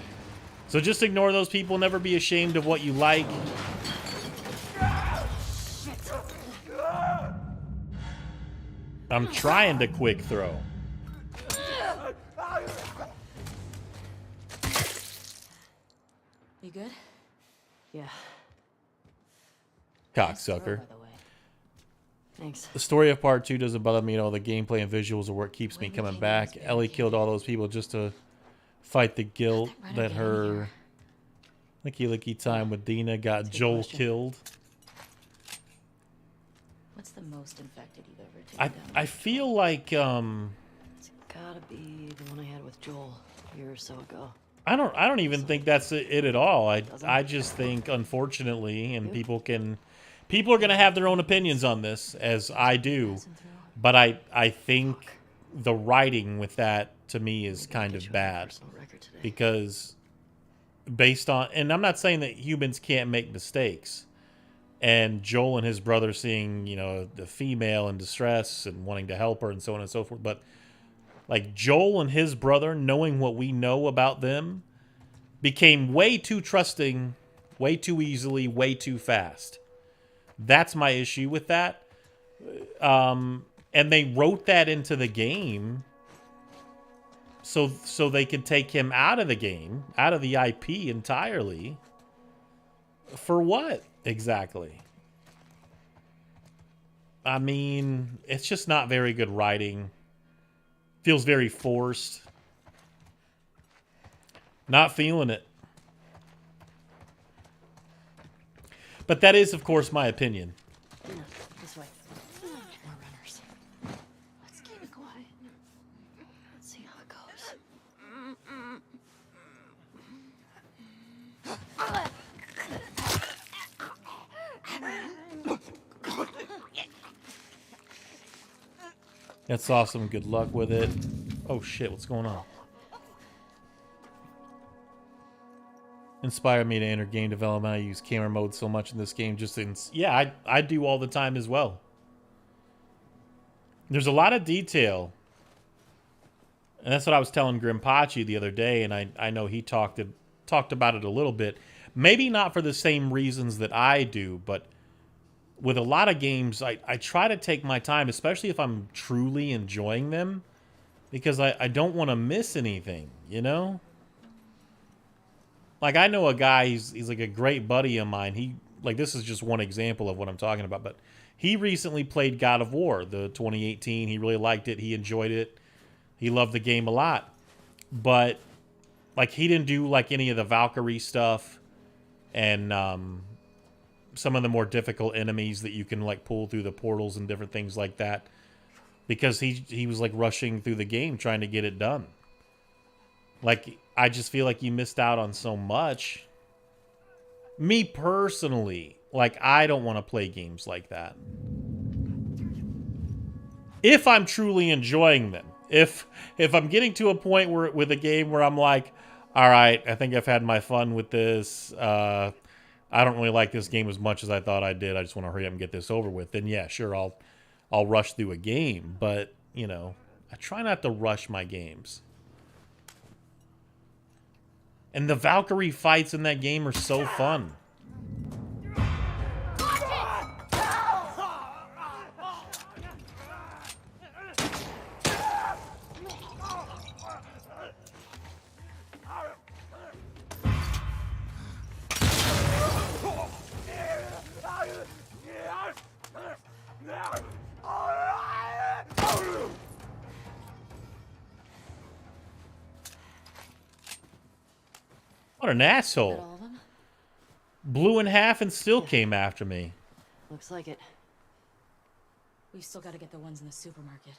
So just ignore those people. Never be ashamed of what you like. I'm trying to quick throw. You good? Yeah. Cocksucker. By the way. Thanks. The story of part 2 doesn't bother me at all. The gameplay and visuals are what keeps me coming back. Ellie killed all those people just to fight the guilt that her licky time with Dina got Joel killed. What's the most infected you've ever taken down? I feel like It's gotta be the one I had with Joel a year or so ago. I don't even think that's it at all. I just think, unfortunately, and people are gonna have their own opinions on this, as I do, but I think the writing with that to me is kind of bad, because based on, and I'm not saying that humans can't make mistakes, and Joel and his brother seeing, you know, the female in distress and wanting to help her and so on and so forth, but like Joel and his brother, knowing what we know about them, became way too trusting, way too easily, way too fast. That's my issue with that. And they wrote that into the game so they could take him out of the game, out of the IP entirely. For what exactly? I mean, it's just not very good writing. Feels very forced. Not feeling it. But that is, of course, my opinion. This way. More runners. Let's keep it quiet. Let's see how it goes. That's awesome. Good luck with it. Oh shit, what's going on? Inspired me to enter game development. I use camera mode so much in this game. Yeah, I do all the time as well. There's a lot of detail. And that's what I was telling Grimpachi the other day, and I know he talked about it a little bit. Maybe not for the same reasons that I do, but with a lot of games, I try to take my time, especially if I'm truly enjoying them, because I don't want to miss anything, you know? Like, I know a guy, he's like a great buddy of mine. This is just one example of what I'm talking about, but he recently played God of War, the 2018. He really liked it. He enjoyed it. He loved the game a lot. But, like, he didn't do, like, any of the Valkyrie stuff and some of the more difficult enemies that you can, like, pull through the portals and different things like that, because he was, like, rushing through the game trying to get it done. Like, I just feel like you missed out on so much. Me personally, like, I don't want to play games like that. If I'm truly enjoying them. If I'm getting to a point where with a game where I'm like, all right, I think I've had my fun with this. I don't really like this game as much as I thought I did. I just want to hurry up and get this over with. Then yeah, sure, I'll rush through a game. But, you know, I try not to rush my games. And the Valkyrie fights in that game are so fun. What an asshole. All of them? Blew in half and still came after me. Looks like it. We've still got to get the ones in the supermarket.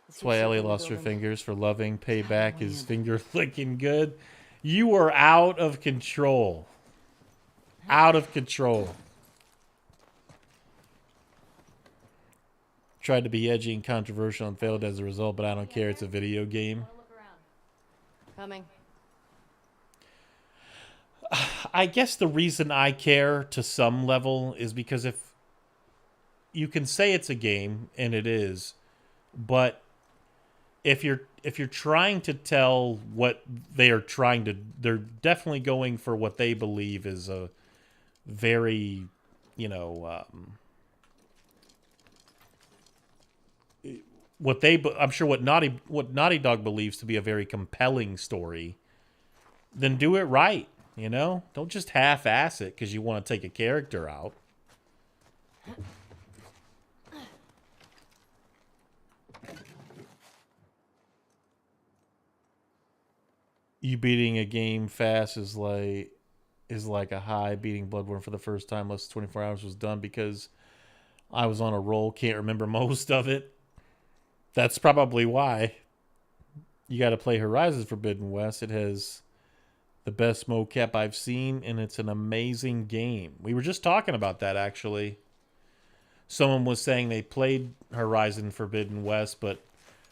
That's why Ellie lost her fingers for loving. Payback is finger licking good. You are out of control. Out of control. Tried to be edgy and controversial and failed as a result, but I don't care. It's a video game. Coming. I guess the reason I care to some level is because if you can say it's a game, and it is, but if you're trying to tell what they are trying to, they're definitely going for what they believe is a very, you know, I'm sure what Naughty Dog believes to be a very compelling story. Then do it right. You know, don't just half-ass it because you want to take a character out. You beating a game fast is like a high. Beating Bloodborne for the first time less than 24 hours was done because I was on a roll. Can't remember most of it. That's probably why. You got to play Horizon Forbidden West. It has the best mocap I've seen, and it's an amazing game. We were just talking about that, actually. Someone was saying they played Horizon Forbidden West, but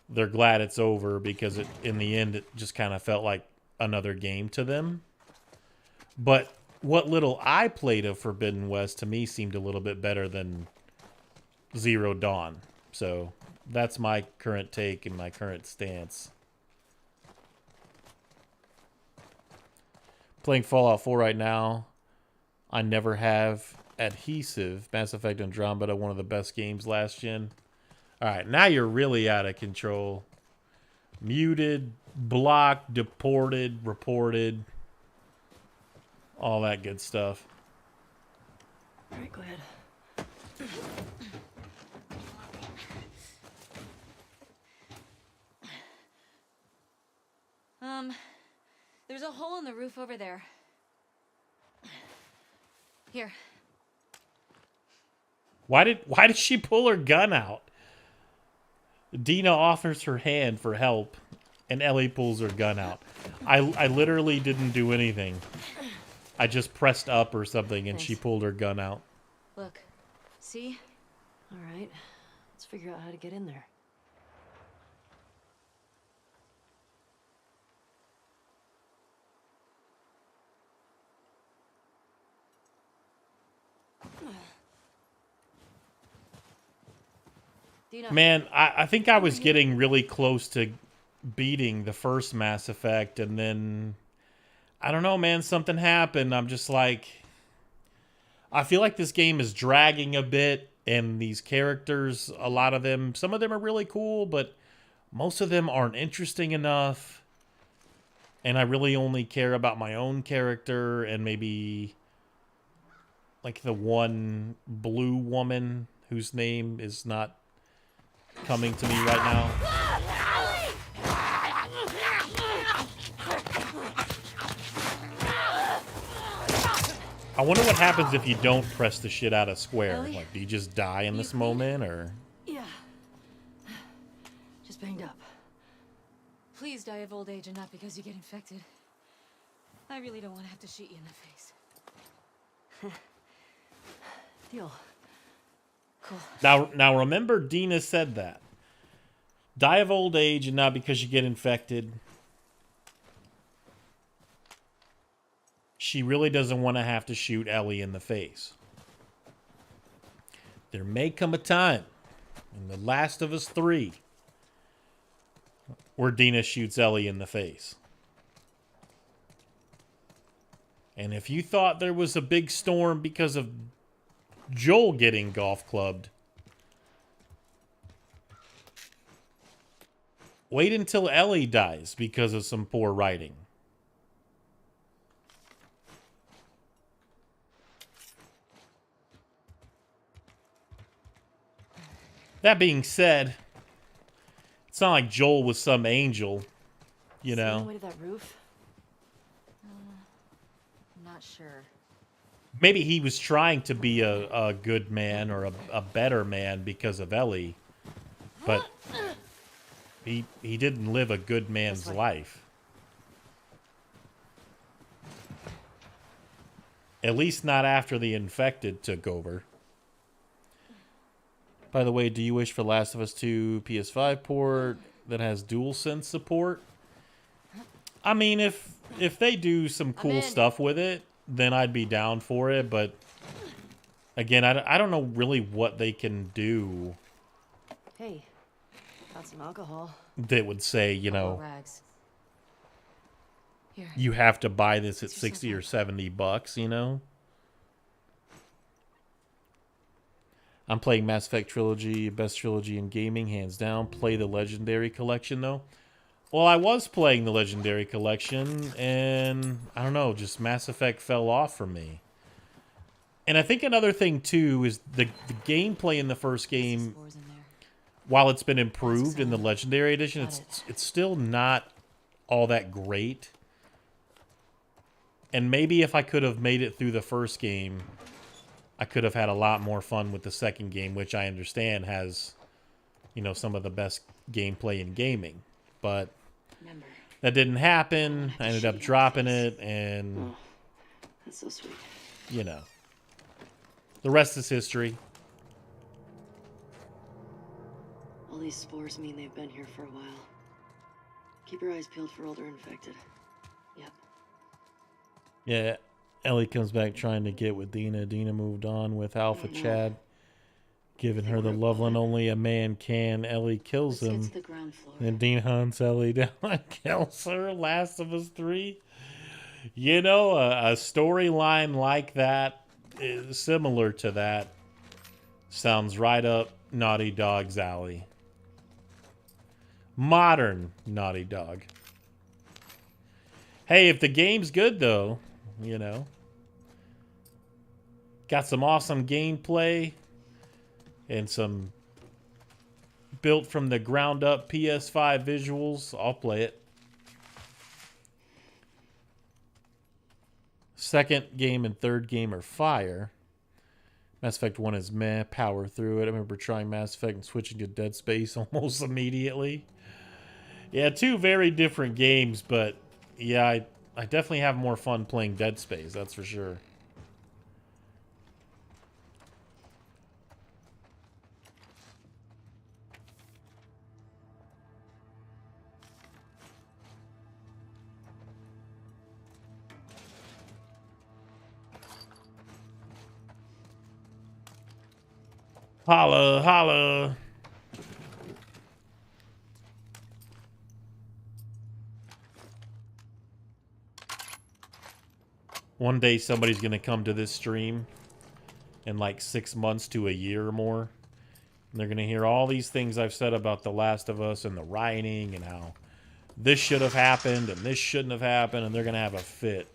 they're glad it's over because in the end, it just kind of felt like another game to them. But what little I played of Forbidden West, to me, seemed a little bit better than Zero Dawn. So that's my current take and my current stance. Playing Fallout 4 right now. I never have. Adhesive. Mass Effect Andromeda, one of the best games last gen. Alright, now you're really out of control. Muted, blocked, deported, reported. All that good stuff. Alright, go ahead. There's a hole in the roof over there. Here. Why did she pull her gun out? Dina offers her hand for help, and Ellie pulls her gun out. I literally didn't do anything. I just pressed up or something, and she pulled her gun out. Look. See? All right. Let's figure out how to get in there. Man, I think I was getting really close to beating the first Mass Effect, and then I don't know, man, something happened. I'm just like, I feel like this game is dragging a bit, and these characters, a lot of them, some of them are really cool, but most of them aren't interesting enough. And I really only care about my own character and maybe like the one blue woman whose name is not coming to me right now. I wonder what happens if you don't press the shit out of square. Ellie? Like, do you just die in this moment, or? Yeah. Just banged up. Please die of old age and not because you get infected. I really don't want to have to shoot you in the face. Deal. Cool. Now remember, Dina said that. Die of old age and not because you get infected. She really doesn't want to have to shoot Ellie in the face. There may come a time in The Last of Us 3 where Dina shoots Ellie in the face. And if you thought there was a big storm because of Joel getting golf clubbed, wait until Ellie dies because of some poor writing. That being said, it's not like Joel was some angel, you See any know. way to that roof? I'm not sure. Maybe he was trying to be a good man or a better man because of Ellie, but he didn't live a good man's life. At least not after the infected took over. By the way, do you wish for Last of Us 2 PS5 port that has DualSense support? I mean, if they do some cool stuff with it, then I'd be down for it. But again, I don't know really what they can do. Hey, got some alcohol. That would say, you know, Rags. Here. you have to buy this at 60 or 70 bucks, you know? I'm playing Mass Effect Trilogy, best trilogy in gaming, hands down. Play the Legendary Collection, though. Well, I was playing the Legendary Collection, and I don't know, just Mass Effect fell off for me. And I think another thing, too, is the gameplay in the first game, while it's been improved in the Legendary Edition, it's still not all that great. And maybe if I could have made it through the first game, I could have had a lot more fun with the second game, which I understand has, you know, some of the best gameplay in gaming. But that didn't happen. I ended up dropping it, and That's so sweet. you know, the rest is history. All these spores mean they've been here for a while. Keep your eyes peeled for older infected. Yep. Yeah, Ellie comes back trying to get with Dina. Dina moved on with Alpha Chad, giving her the love one only a man can. Ellie kills Let's get him. to the ground floor. And Dean hunts Ellie down and kills her. Last of Us 3. You know, a storyline like that, is similar to that, sounds right up Naughty Dog's alley. Modern Naughty Dog. Hey, if the game's good, though, you know, got some awesome gameplay and some built from the ground up PS5 visuals, I'll play it. Second game and third game are fire. Mass Effect 1 is meh, power through it. I remember trying Mass Effect and switching to Dead Space almost immediately. Yeah, two very different games, but yeah, I definitely have more fun playing Dead Space, that's for sure. Holla, holla. One day somebody's going to come to this stream in like 6 months to a year or more. And they're going to hear all these things I've said about The Last of Us and the writing and how this should have happened and this shouldn't have happened, and they're going to have a fit.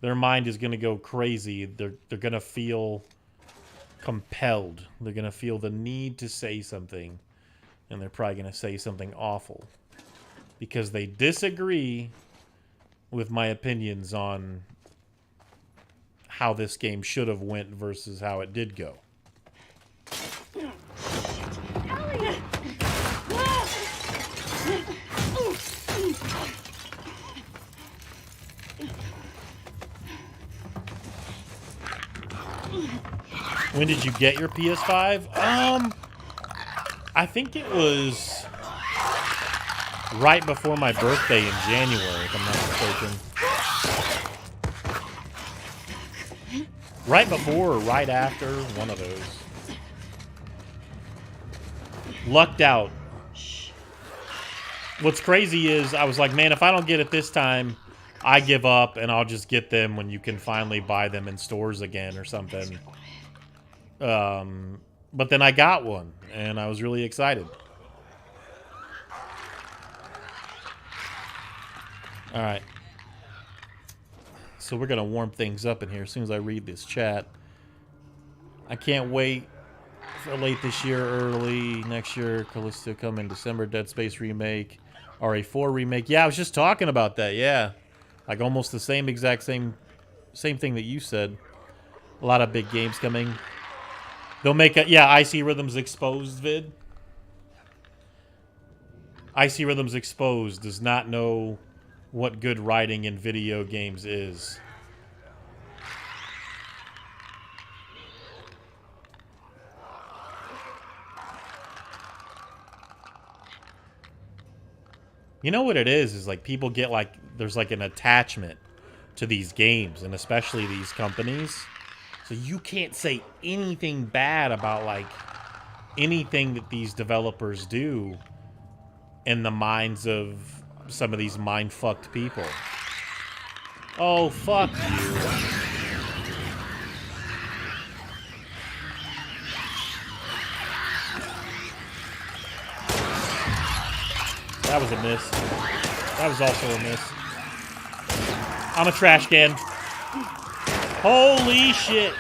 Their mind is going to go crazy. They're going to feel compelled. They're going to feel the need to say something, and they're probably going to say something awful because they disagree with my opinions on how this game should have went versus how it did go. When did you get your PS5? I think it was right before my birthday in January, if I'm not mistaken. Right before or right after, one of those. Lucked out. What's crazy is I was like, man, if I don't get it this time, I give up and I'll just get them when you can finally buy them in stores again or something. But then I got one, and I was really excited. All right. So we're going to warm things up in here as soon as I read this chat. I can't wait for late this year, early next year. Callisto come in December. Dead Space remake. RA4 remake. Yeah, I was just talking about that. Yeah. Like almost the same thing that you said. A lot of big games coming. They'll make a, yeah, IcyRhythms Exposed vid. IcyRhythms Exposed does not know what good writing in video games is. You know what it is like people get like, there's like an attachment to these games, and especially these companies. So you can't say anything bad about, like, anything that these developers do in the minds of some of these mind-fucked people. Oh, fuck you. That was a miss. That was also a miss. I'm a trash can. Holy shit!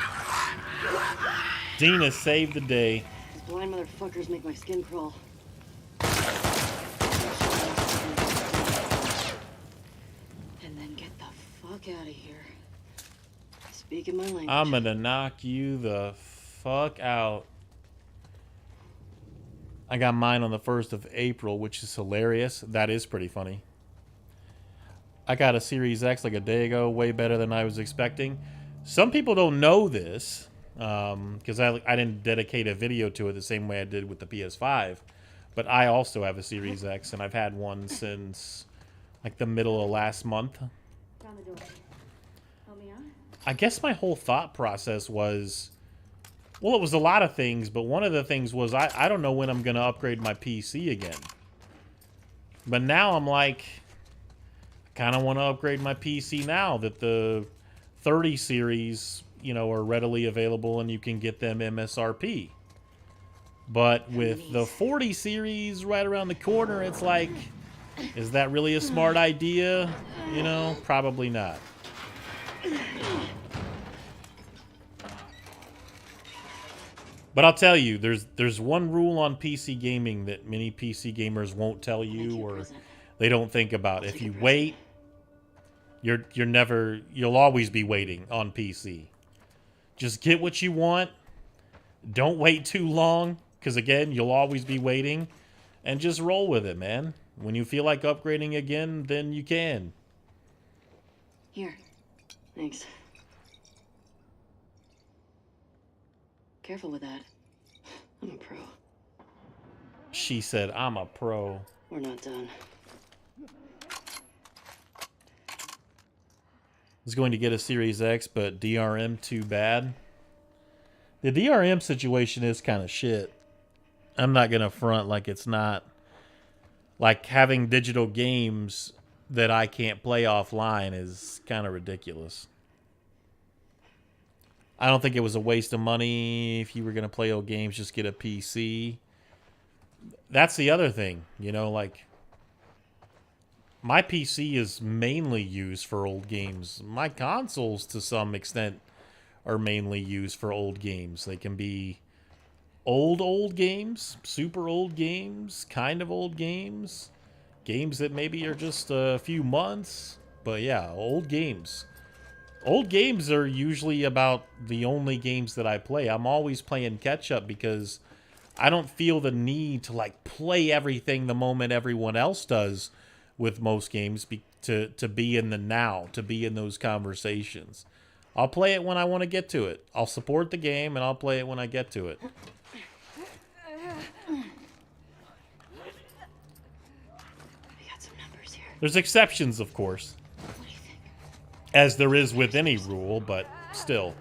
Dina saved the day. These blind motherfuckers make my skin crawl. And then get the fuck out of here. Speaking my language. I'm gonna knock you the fuck out. I got mine on the 1st of April, which is hilarious. That is pretty funny. I got a Series X like a day ago, way better than I was expecting. Some people don't know this, because I didn't dedicate a video to it the same way I did with the PS5. But I also have a Series X, and I've had one since like the middle of last month. Down the door. Help me out? I guess my whole thought process was, well, it was a lot of things, but one of the things was I don't know when I'm going to upgrade my PC again. But now I'm like, I kind of want to upgrade my PC now that the 30 series, you know, are readily available and you can get them MSRP. But with the 40 series right around the corner, it's like, is that really a smart idea? You know, probably not. But I'll tell you, there's one rule on PC gaming that many PC gamers won't tell you or they don't think about. If you wait You'll always be waiting on PC. Just get what you want. Don't wait too long, because again, you'll always be waiting. And just roll with it, man. When you feel like upgrading again, then you can. Here. Thanks. Careful with that. I'm a pro. She said, I'm a pro. We're not done. Was going to get a Series X, but DRM too bad. The DRM situation is kind of shit. I'm not going to front like it's not. Like, having digital games that I can't play offline is kind of ridiculous. I don't think it was a waste of money. If you were going to play old games, just get a PC. That's the other thing, you know, like, my PC is mainly used for old games. My consoles, to some extent, are mainly used for old games. They can be old games, super old games, kind of old games, games that maybe are just a few months. But yeah, old games. Old games are usually about the only games that I play. I'm always playing catch up because I don't feel the need to like play everything the moment everyone else does with most games to be in the now, to be in those conversations. I'll play it when I want to get to it. I'll support the game and I'll play it when I get to it. There's exceptions, of course, as there is with any rule, but still.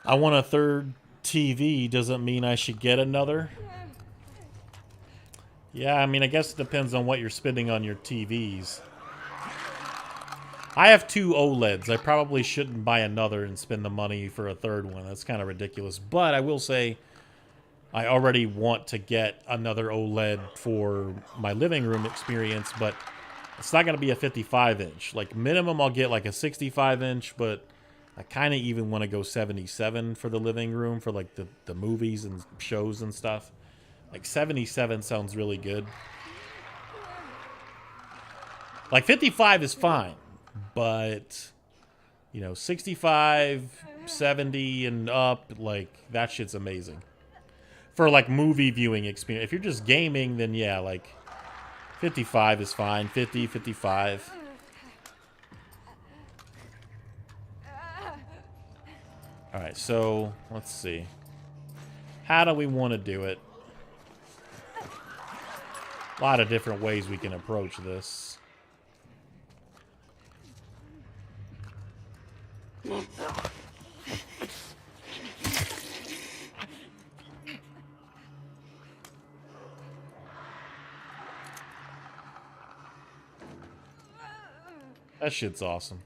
I want a third TV. Doesn't mean I should get another. Yeah, I mean, I guess it depends on what you're spending on your TVs. I have 2 OLEDs. I probably shouldn't buy another and spend the money for a third one. That's kind of ridiculous. But I will say, I already want to get another OLED for my living room experience, but it's not going to be a 55-inch. Like, minimum, I'll get like a 65-inch, but I kind of even want to go 77 for the living room for like the movies and shows and stuff. Like 77 sounds really good. Like 55 is fine, but you know, 65, 70 and up, like that shit's amazing. For like movie viewing experience. If you're just gaming, then yeah, like 55 is fine. 50, 55. Alright, so let's see. How do we want to do it? A lot of different ways we can approach this. That shit's awesome.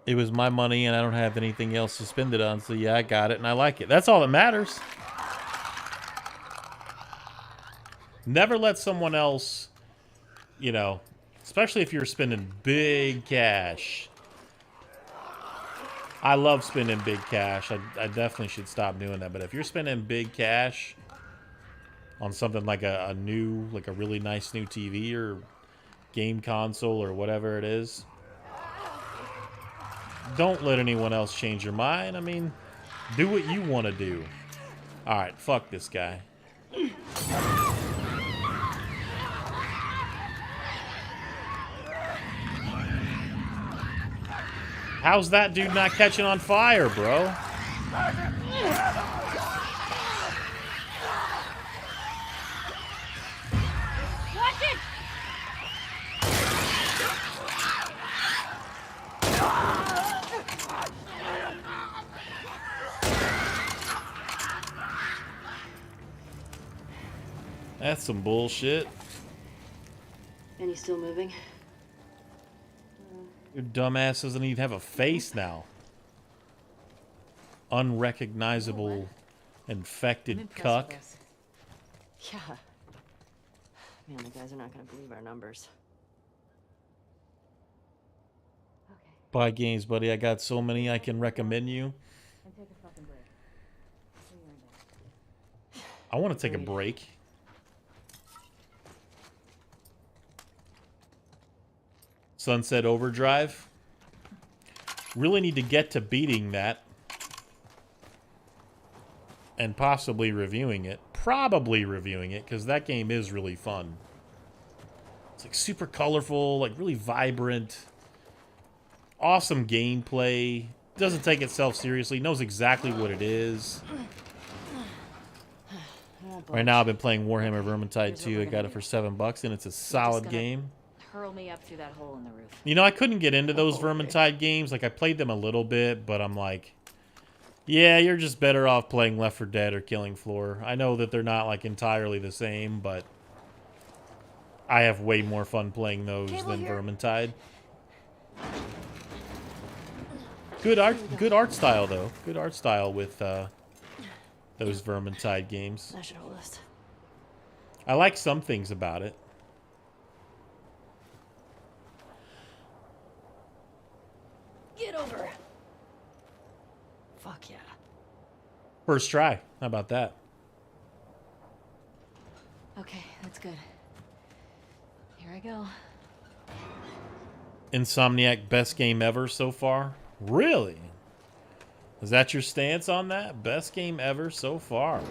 It was my money and I don't have anything else to spend it on, so yeah, I got it and I like it. That's all that matters. Never let someone else, you know, especially if you're spending big cash. I love spending big cash. I definitely should stop doing that. But if you're spending big cash on something like a new, like a really nice new TV or game console or whatever it is, don't let anyone else change your mind. I mean, do what you want to do. Alright, fuck this guy. How's that dude not catching on fire, bro? That's some bullshit. And he's still moving? Your dumbass doesn't even have a face now. Unrecognizable, infected cuck. Yeah. Man, the guys are not going to believe our numbers. Okay. Buy games, buddy. I got so many I can recommend you. And take a fucking break. I want to take a break. Sunset Overdrive. Really need to get to beating that. And possibly reviewing it. Probably reviewing it, because that game is really fun. It's like super colorful, like really vibrant. Awesome gameplay. Doesn't take itself seriously. Knows exactly what it is. Right now I've been playing Warhammer Vermintide 2. I got it for $7 and it's a solid game. Hurl me up through that hole in the roof. You know, I couldn't get into those Vermintide games. Like, I played them a little bit, but I'm like, yeah, you're just better off playing Left 4 Dead or Killing Floor. I know that they're not, like, entirely the same, but I have way more fun playing those than Vermintide. Good art style, though. Good art style with those Vermintide games. I should hold this. I like some things about it. Get over. Fuck yeah. First try. How about that? Okay, that's good. Here I go. Insomniac best game ever so far? Really? Is that your stance on that? Best game ever so far.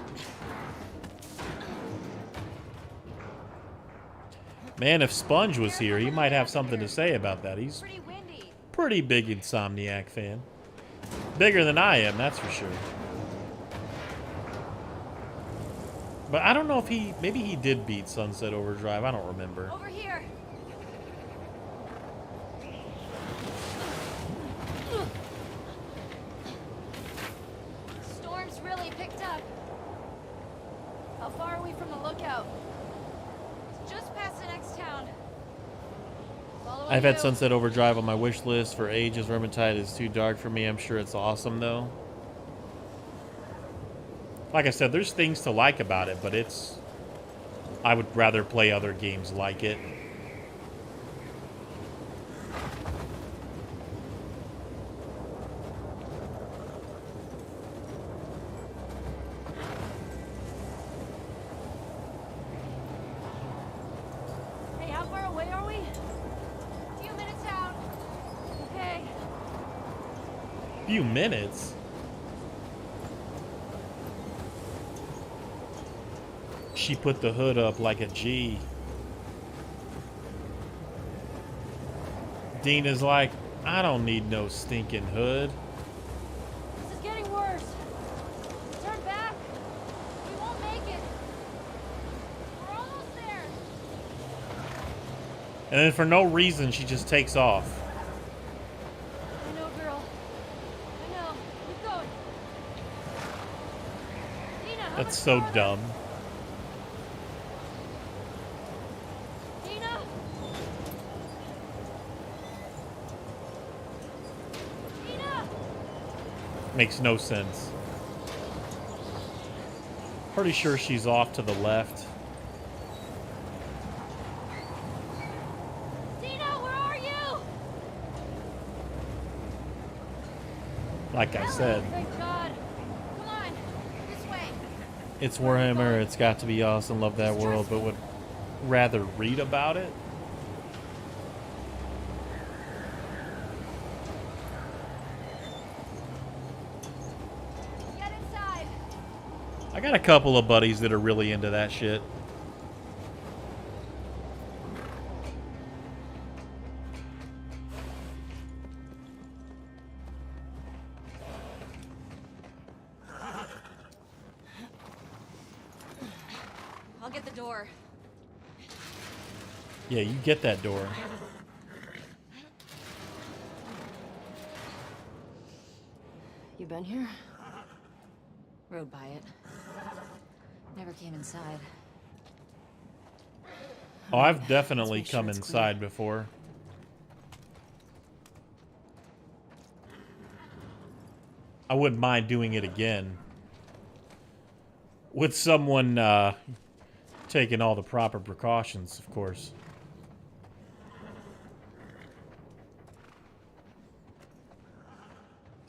Man, if Sponge was here, he might have something to say about that. He's pretty big Insomniac fan. Bigger than I am, that's for sure. But I don't know if maybe he did beat Sunset Overdrive. I don't remember. Over here. Storm's really picked up. How far are we from the lookout? It's just past the next town. I've had Sunset Overdrive on my wish list for ages. Vermintide is too dark for me. I'm sure it's awesome, though. Like I said, there's things to like about it, but I would rather play other games like it. Hey, how far away are we? A few minutes out. Okay. Few minutes? She put the hood up like a G. Dina's like, I don't need no stinking hood. This is getting worse. Turn back. We won't make it. We're almost there. And then for no reason, she just takes off. I know, girl. I know. Keep going. Dina, how That's much so farther? dumb. Dina? Dina? Makes no sense. Pretty sure she's off to the left. Dina, where are you? Like I said, Thank God. Come on. This way. it's Warhammer. It's got to be awesome. Love that world, but would rather read about it. Get inside. I got a couple of buddies that are really into that shit. I'll get the door. Yeah, you get that door. You been here? Rode by it. Never came inside. Oh, I've definitely Let's make sure come it's inside before. I wouldn't mind doing it again. With someone taking all the proper precautions, of course.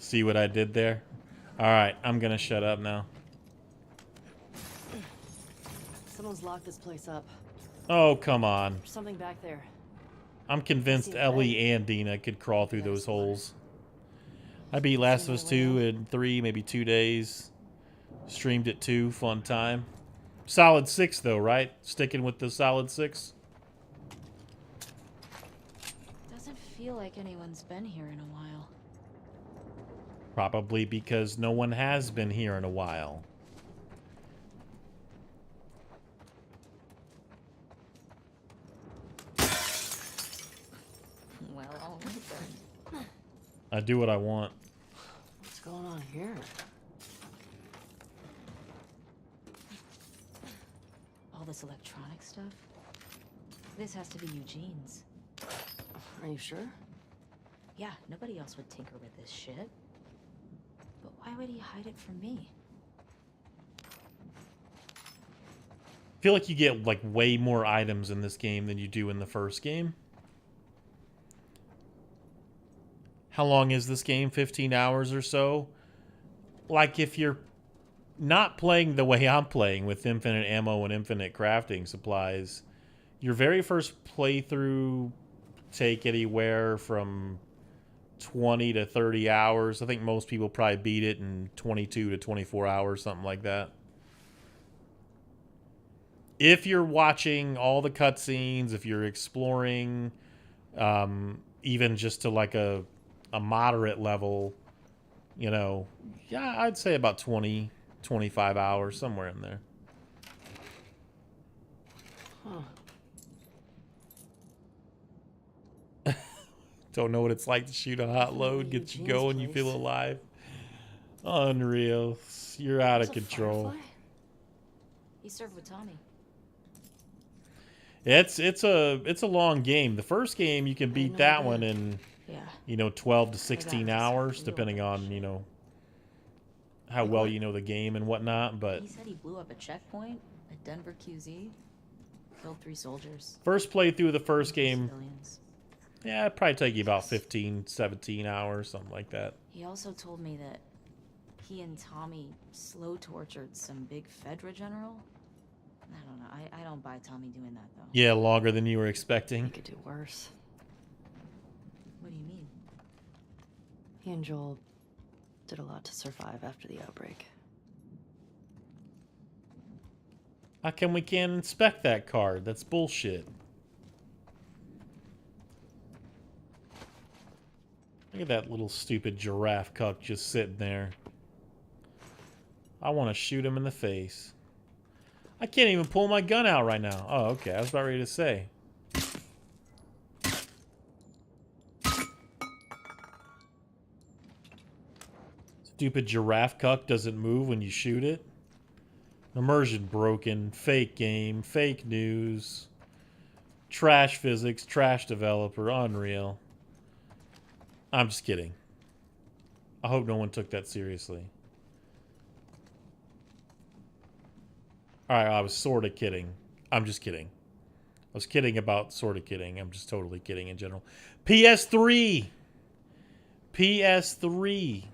See what I did there? All right, I'm gonna shut up now. Someone's locked this place up. Oh, come on. There's something back there. I'm convinced Ellie and Dina could crawl through those holes. I beat Last of Us 2 in 3, maybe 2 days. Streamed it 2, fun time. Solid 6 though, right? Sticking with the solid 6. Doesn't feel like anyone's been here in a while. Probably because no one has been here in a while. Well, all right then. I do what I want. What's going on here? All this electronic stuff. This has to be Eugene's. Are you sure? Yeah, nobody else would tinker with this shit. But why would he hide it from me? I feel like you get like way more items in this game than you do in the first game. How long is this game? 15 hours or so? Like if you're not playing the way I'm playing with infinite ammo and infinite crafting supplies, your very first playthrough take anywhere from 20 to 30 hours. I think most people probably beat it in 22 to 24 hours, something like that. If you're watching all the cutscenes, if you're exploring, even just to like a moderate level, you know, yeah, I'd say about 20, 25 hours, somewhere in there. Huh. Don't know what it's like to shoot a hot load, get you going, you feel alive. Unreal. You're out of control. He served with Tommy. It's a long game. The first game you can beat that one in, you know, 12 to 16 hours, depending on, you know, how well you know the game and whatnot. But He said he blew up a checkpoint at Denver QZ, killed 3 soldiers. first playthrough of the first game, Civilians. yeah, it'd probably take you about 15, 17 hours, something like that. He also told me that he and Tommy slow tortured some big Fedra general. I don't know. I don't buy Tommy doing that, though. Yeah, longer than you were He expecting. could do worse. What do you mean? He and Joel did a lot to survive after the outbreak. How come we can't inspect that card? That's bullshit. Look at that little stupid giraffe cuck just sitting there. I want to shoot him in the face. I can't even pull my gun out right now. Oh, okay. I was about ready to say. Stupid giraffe cuck doesn't move when you shoot it. Immersion broken. Fake game. Fake news. Trash physics. Trash developer. Unreal. I'm just kidding. I hope no one took that seriously. Alright, I was sort of kidding. I'm just kidding. I was kidding about sort of kidding. I'm just totally kidding in general. PS3! PS3.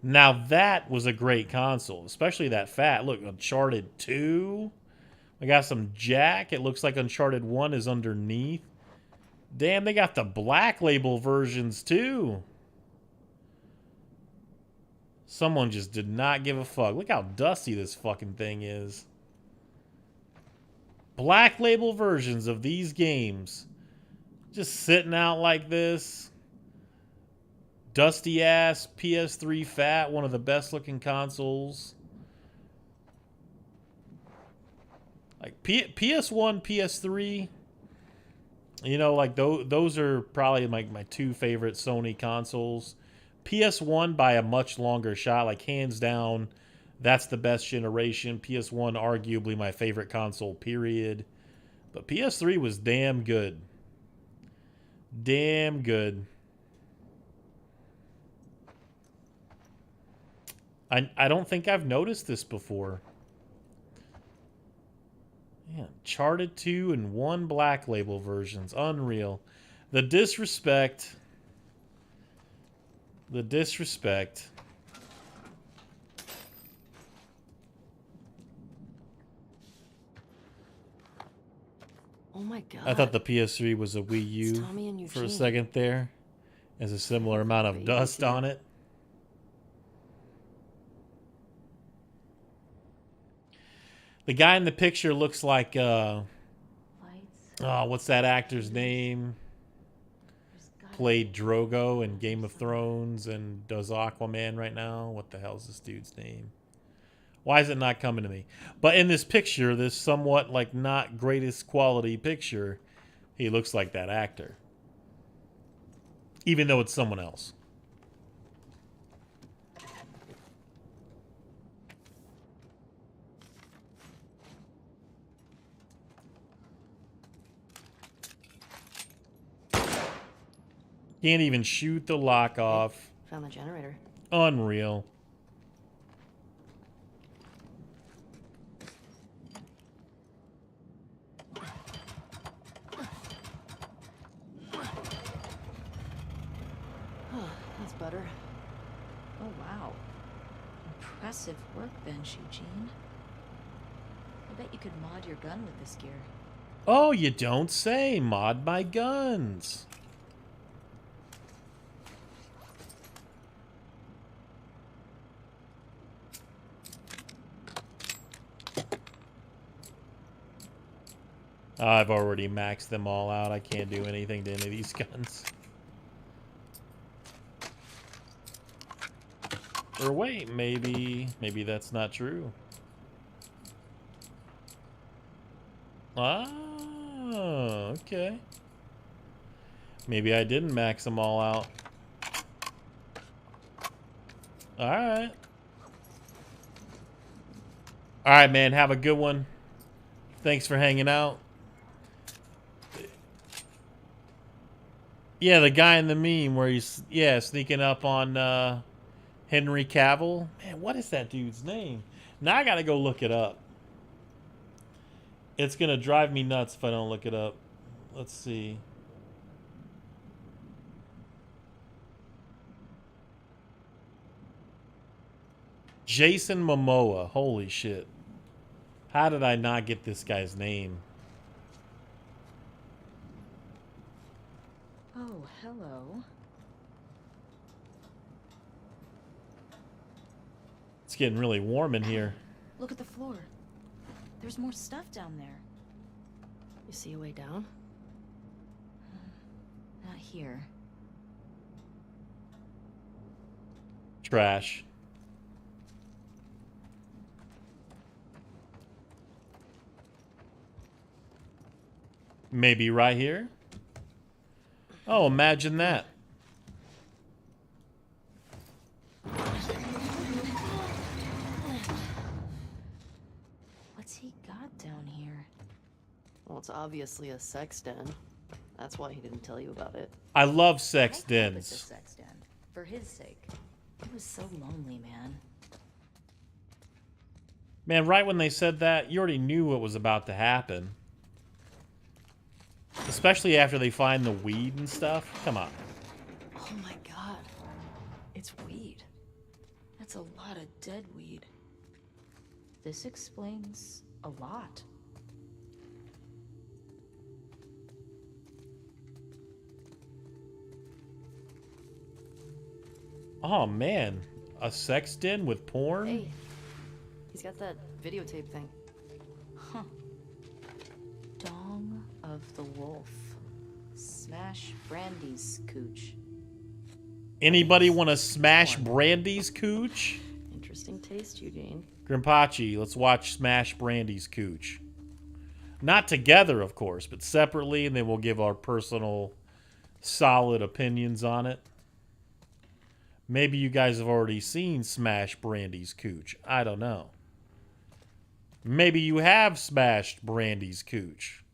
Now that was a great console. Especially that fat. Look, Uncharted 2. I got some jack. It looks like Uncharted 1 is underneath. Damn, they got the Black Label versions too. Someone just did not give a fuck. Look how dusty this fucking thing is. Black Label versions of these games. Just sitting out like this. Dusty ass PS3 fat. One of the best looking consoles. Like PS1, PS3. You know, like those are probably like my 2 favorite Sony consoles. PS1 by a much longer shot, like hands down, that's the best generation. PS1 arguably my favorite console, period. But PS3 was damn good. Damn good. I don't think I've noticed this before. Yeah, Uncharted 2 and 1 Black Label versions. Unreal. The disrespect. The disrespect. Oh my god. I thought the PS3 was a Wii It's U Tommy and for a Eugene. second there. There's a similar amount of Babies dust here. on it. The guy in the picture looks like, Lights. oh, what's that actor's name? There's gotta Played Drogo in Game of Thrones and does Aquaman right now. What the hell's this dude's name? Why is it not coming to me? But in this picture, this somewhat like not greatest quality picture, he looks like that actor. Even though it's someone else. Can't even shoot the lock off. Found the generator. Unreal. That's better. Oh, wow. Impressive workbench, Eugene. I bet you could mod your gun with this gear. Oh, you don't say. Mod my guns. I've already maxed them all out. I can't do anything to any of these guns. Or wait, maybe that's not true. Ah, okay. Maybe I didn't max them all out. Alright. Alright, man. Have a good one. Thanks for hanging out. Yeah, the guy in the meme where he's, sneaking up on Henry Cavill. Man, what is that dude's name? Now I gotta go look it up. It's gonna drive me nuts if I don't look it up. Let's see. Jason Momoa. Holy shit. How did I not get this guy's name? Oh, hello. It's getting really warm in here. Look at the floor. There's more stuff down there. You see a way down? Not here. Trash. Maybe right here? Oh, imagine that. What's he got down here? Well, it's obviously a sex den. That's why he didn't tell you about it. I love sex I hope it's a dens. sex den. For his sake. He was so lonely, man. Man, right when they said that, you already knew what was about to happen. Especially after they find the weed and stuff. Come on. Oh my god. It's weed. That's a lot of dead weed. This explains a lot. Oh, man. A sex den with porn? Hey, he's got that videotape thing. Huh. Dong of the Wolf. Smash Brandy's cooch. Anybody want to smash Brandy's cooch? Interesting taste, Eugene. Grimpachi, let's watch Smash Brandy's cooch. Not together, of course, but separately, and then we'll give our personal, solid opinions on it. Maybe you guys have already seen Smash Brandy's cooch. I don't know. Maybe you have smashed Brandy's cooch.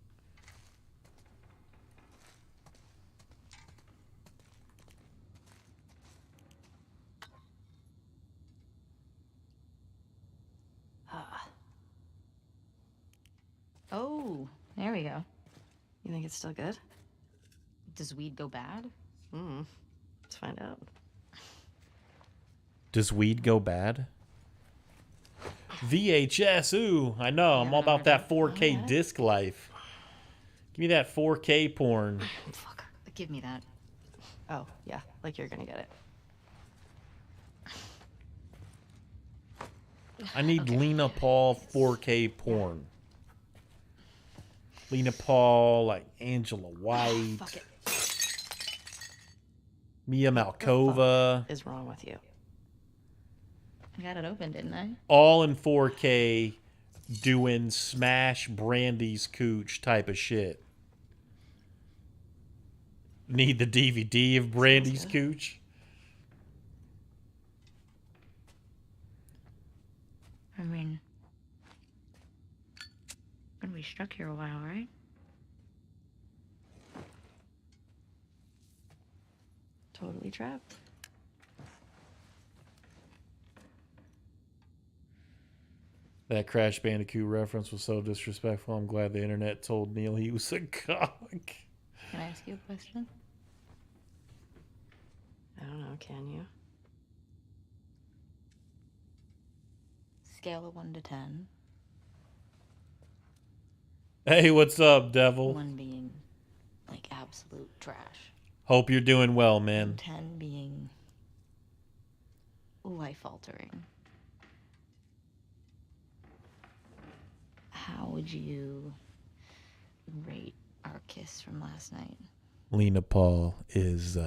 Oh, there we go. You think it's still good? Does weed go bad? Let's find out. Does weed go bad? VHS, ooh, I know. I'm all about that 4K disc life. Give me that 4K porn. Fuck. Give me that. Oh, yeah. Like you're gonna get it. I need Lena Paul 4K porn. Lena Paul, like Angela White. Fuck it. Mia Malkova. What is wrong with you? I got it open, didn't I? All in 4K doing smash Brandy's cooch type of shit. Need the DVD of Brandy's cooch? I mean, gonna be stuck here a while, right? Totally trapped. That Crash Bandicoot reference was so disrespectful. I'm glad the internet told Neil he was a cock. Can I ask you a question? I don't know, can you? Scale of 1 to 10. Hey, what's up, devil? 1 being, like, absolute trash. Hope you're doing well, man. 10 being life-altering. How would you rate our kiss from last night? Lena Paul is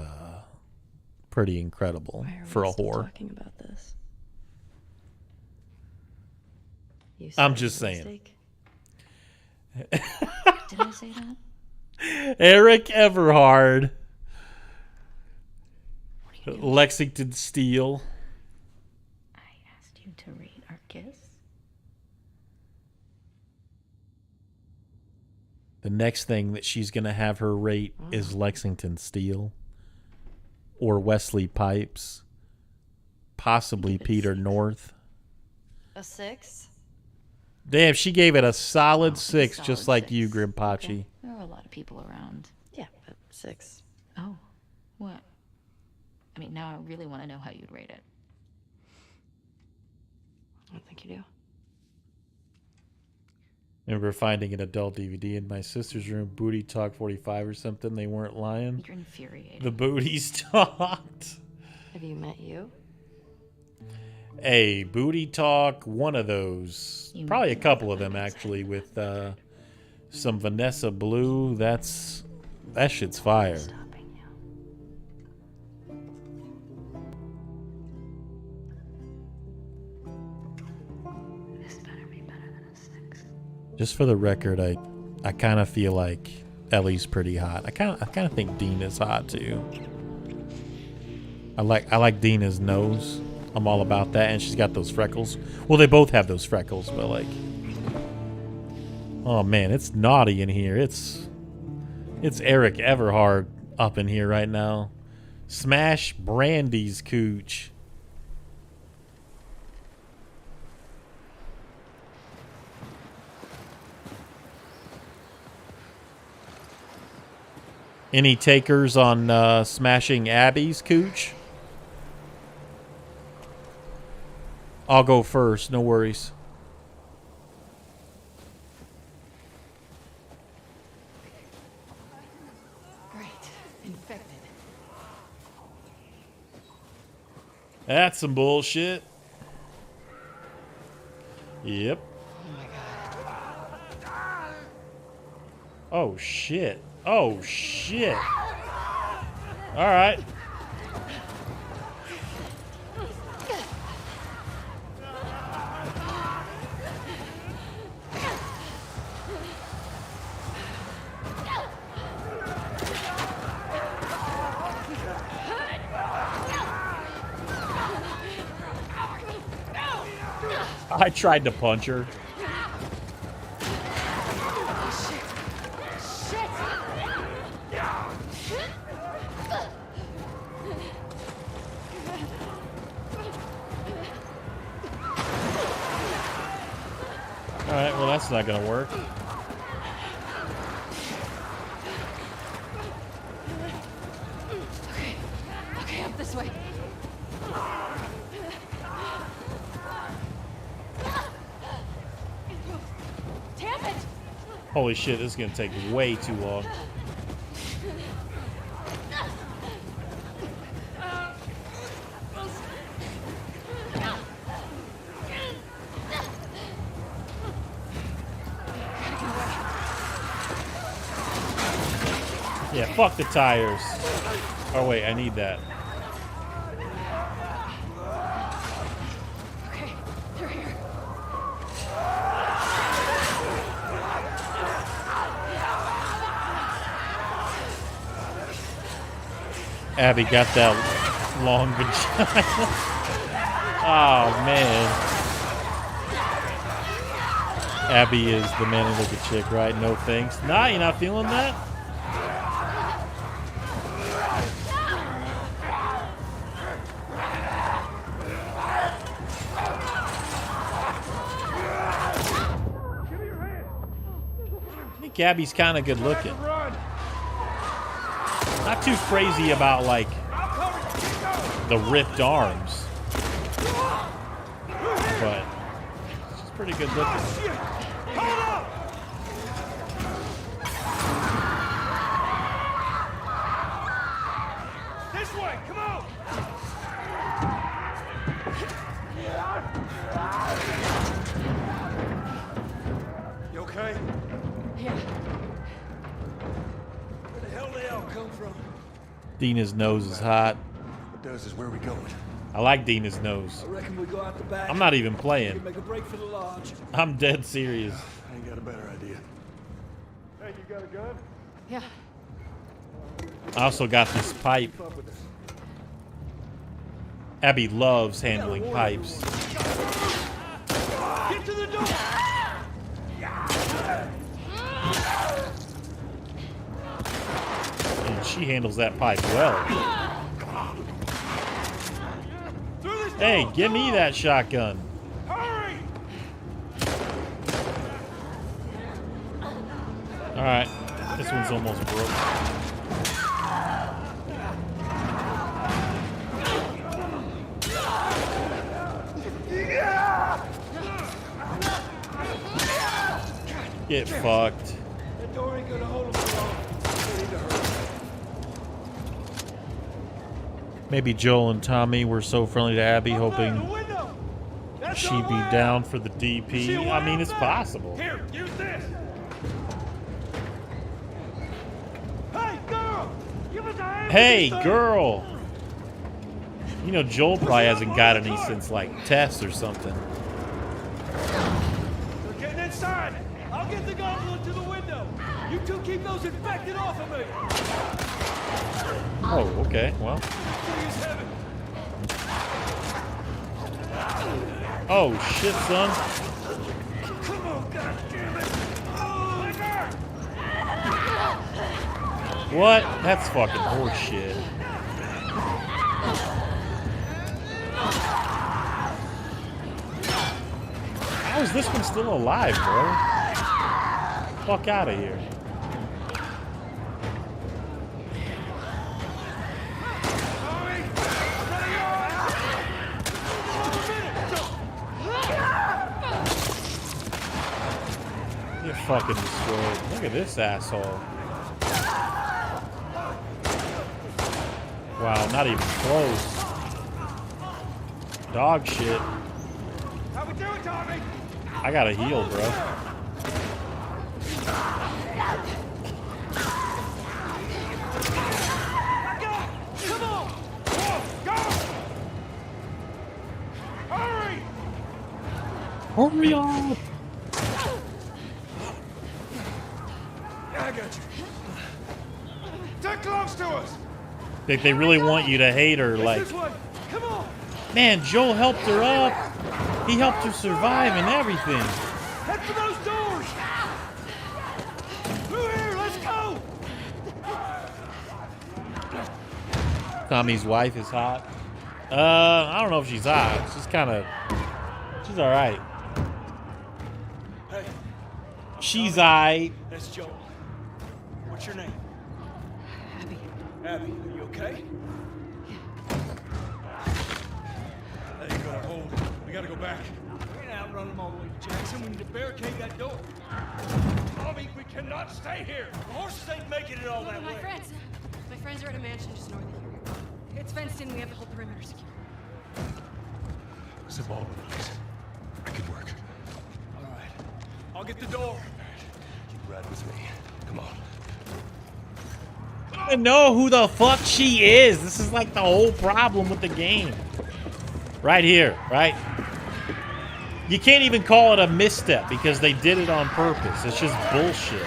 pretty incredible for a whore. Talking about this. I'm just saying. Did I say that? Eric Everhard. Lexington Steel. I asked you to rate our kiss. The next thing that she's going to have her rate is Lexington Steel. Or Wesley Pipes. Possibly Peter North. A 6? Damn, she gave it a solid 6, solid just like 6. you, Grimpachi. Okay. There are a lot of people around. Yeah, but 6. Oh, what? I mean, now I really want to know how you'd rate it. I don't think you do. I remember finding an adult DVD in my sister's room, Booty Talk 45 or something. They weren't lying. You're infuriating. The booties talked. Have you met you? Hey, Booty Talk, one of those. Probably a couple of them, actually, with some Vanessa Blue. That shit's fire. Stopping you. This better be better than a 6. Just for the record, I kind of feel like Ellie's pretty hot. I kind of think Dina's hot too. I like Dina's nose. I'm all about that, and she's got those freckles. Well, they both have those freckles, but like, oh man, it's naughty in here. It's Eric Everhard up in here right now. Smash Brandy's cooch. Any takers on smashing Abby's cooch? I'll go first, no worries. Great. Infected. That's some bullshit. Yep. Oh my god. Oh shit. Oh shit. All right. I tried to punch her. Alright, well that's not gonna work. Okay, up this way. Holy shit, this is gonna take way too long. Yeah, fuck the tires. Oh wait, I need that. Okay, they're here. Abby got that long vagina. Oh man. Abby is the man who look a chick, right? No thanks. Nah, you're not feeling that? I think Abby's kind of good looking. Not too crazy about like the ripped arms, but she's pretty good looking. This way, come on! You okay? Yeah. Where the hell they all come from? Dina's nose is hot. What does is where we going? I like Dina's nose. I reckon we go out the back. I'm not even We playing. can make a break for the lodge. I'm dead serious. I ain't got a better idea. Hey, you got a gun? Yeah. I also got this pipe. Keep up with this. Abby loves handling pipes. Get to the door! And she handles that pipe well. Through this door! Hey, give me that shotgun. Hurry! Alright. This one's almost broke. Get fucked. That door ain't gonna hold us long. We need to hurry. Maybe Joel and Tommy were so friendly to Abby, The hoping window! That's she'd our be way out. down for the See a DP. way I mean, out it's there? possible. Here, use this! Hey, girl! Give us a hand with Hey, this thing. girl! You know, Joel probably hasn't got any since, like, tests or something. We're getting inside! I'll get the gauntlet to the window! You two keep those infected off of me! Oh, okay. Well. This thing is heavy! Oh, shit, son. Come on, goddammit! Oh, it hurt! What? That's fucking horseshit. How is this one still alive, bro? Fuck out of here. Tommy! Ready, all? Get fucking destroyed. Look at this asshole. Wow, not even close. Dog shit. How we doing, Tommy? I gotta heal, bro. Back up! Come on! Go! Hurry! Hurry up! I got you. They're close to us. They really want you to hate her, like, This way. Come on. man, Joel helped her up. He helped her survive and everything. Head for those doors. Through here. Let's go. Tommy's wife is hot. I don't know if she's hot. She's kind of, she's all right. Hey, She's aight. that's Joel. What's your name? Abby. Abby. Are you okay? That ain't gonna hold. We gotta go back. outrun them all the way to Jackson. We need to barricade that door. Tommy, we cannot stay here. The horses ain't making it all that way. My friends are at a mansion just north of here. It's fenced in. We have the whole perimeter secure. Zip all the lights. I can work. All right. I'll get the door. You ride with me. Come on. I don't even know who the fuck she is. This is like the whole problem with the game. Right here, right? You can't even call it a misstep because they did it on purpose. It's just bullshit.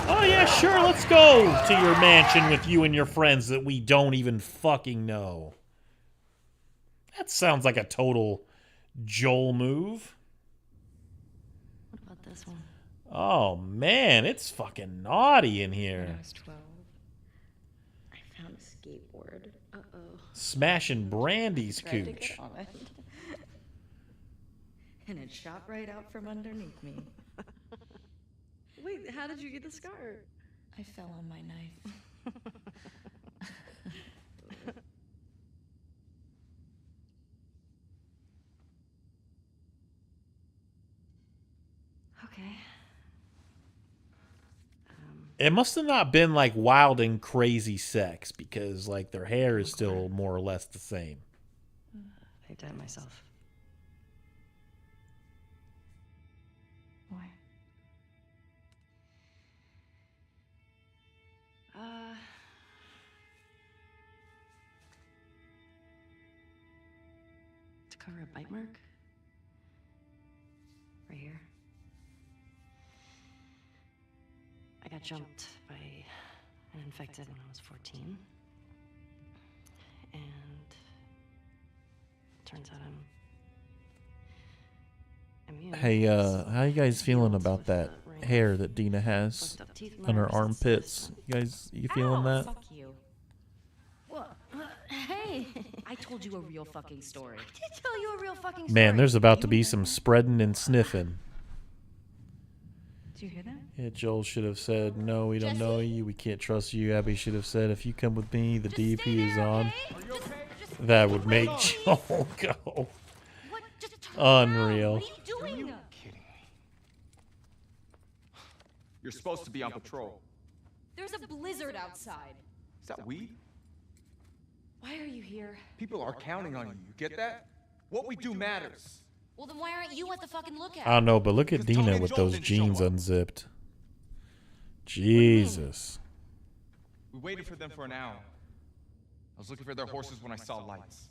Oh yeah, sure, let's go to your mansion with you and your friends that we don't even fucking know. That sounds like a total Joel move. What about this one? Oh man, it's fucking naughty in When here. I was 12, I found a skateboard. Uh-oh. Smashing Brandy's Tried to cooch. get on it. And it shot right out from underneath me. Wait, how did you get the scar? I fell on my knife. Okay. It must have not been like wild and crazy sex because like their hair is still more or less the same. I dyed myself. Why? To cover a bite mark. Right here. I got jumped by an infected when I was 14. And turns out I'm immune. Hey, how you guys feeling about that hair that Dina has Fucked up teeth in on my her arms and armpits? citizen. You guys, you feeling that? Fuck you. What? Hey! I told you a real fucking story. I did tell you a real fucking story. Man, there's about to be some spreading and sniffing. Did you hear that? Yeah, Joel should have said, no, we don't know you. We can't trust you. Abby should have said, if you come with me, the DP is on. That would make Joel go. What? Just turn Unreal. around. What are you doing? Kidding me. You're supposed to be on patrol. There's a blizzard outside. Is that weed? Why are you here? People are counting on you. You get that? What we do matters. Well, then why aren't you at the fucking lookout? I don't know, but look at Because Tommy Dina and with Joel those didn't show jeans up. unzipped. Jesus. We waited for them for an hour. I was looking for their horses when I saw lights.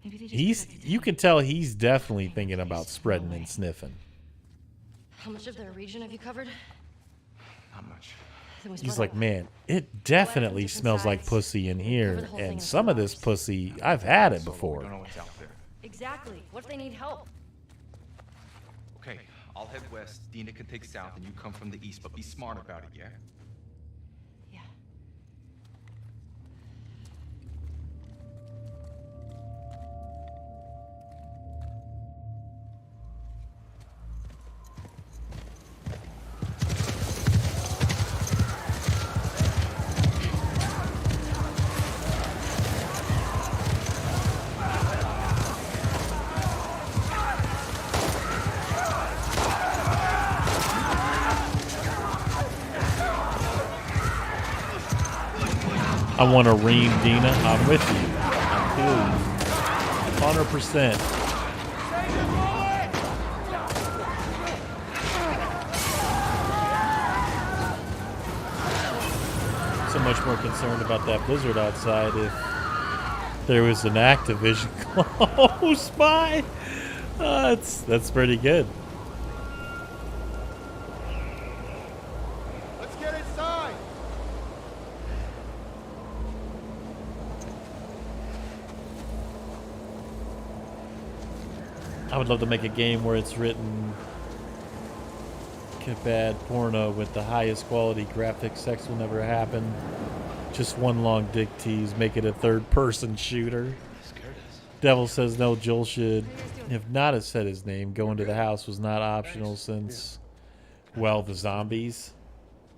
Maybe they just He's, connected you down. can tell he's definitely thinking about spreading and sniffing. How much of their region have you covered? Not much. Then we He's split like, up. man, it definitely different smells like sides. pussy in Cover here. the whole thing in And a some of few this hours. pussy, I've had it So we before. don't know what's out there. Exactly. What if they need help? Okay, I'll head west. Dina can take south, and you come from the east. But be smart about it, yeah? Yeah. I want to ream Dina. I'm with you. I feel you. 100%. So much more concerned about that blizzard outside if there was an Activision close by. That's pretty good. Let's get inside. I would love to make a game where it's written bad porno with the highest quality graphics. Sex will never happen. Just one long dick tease. Make it a third-person shooter. Devil says no. Joel should have not have said his name. Going to the house was not optional since, well, the zombies.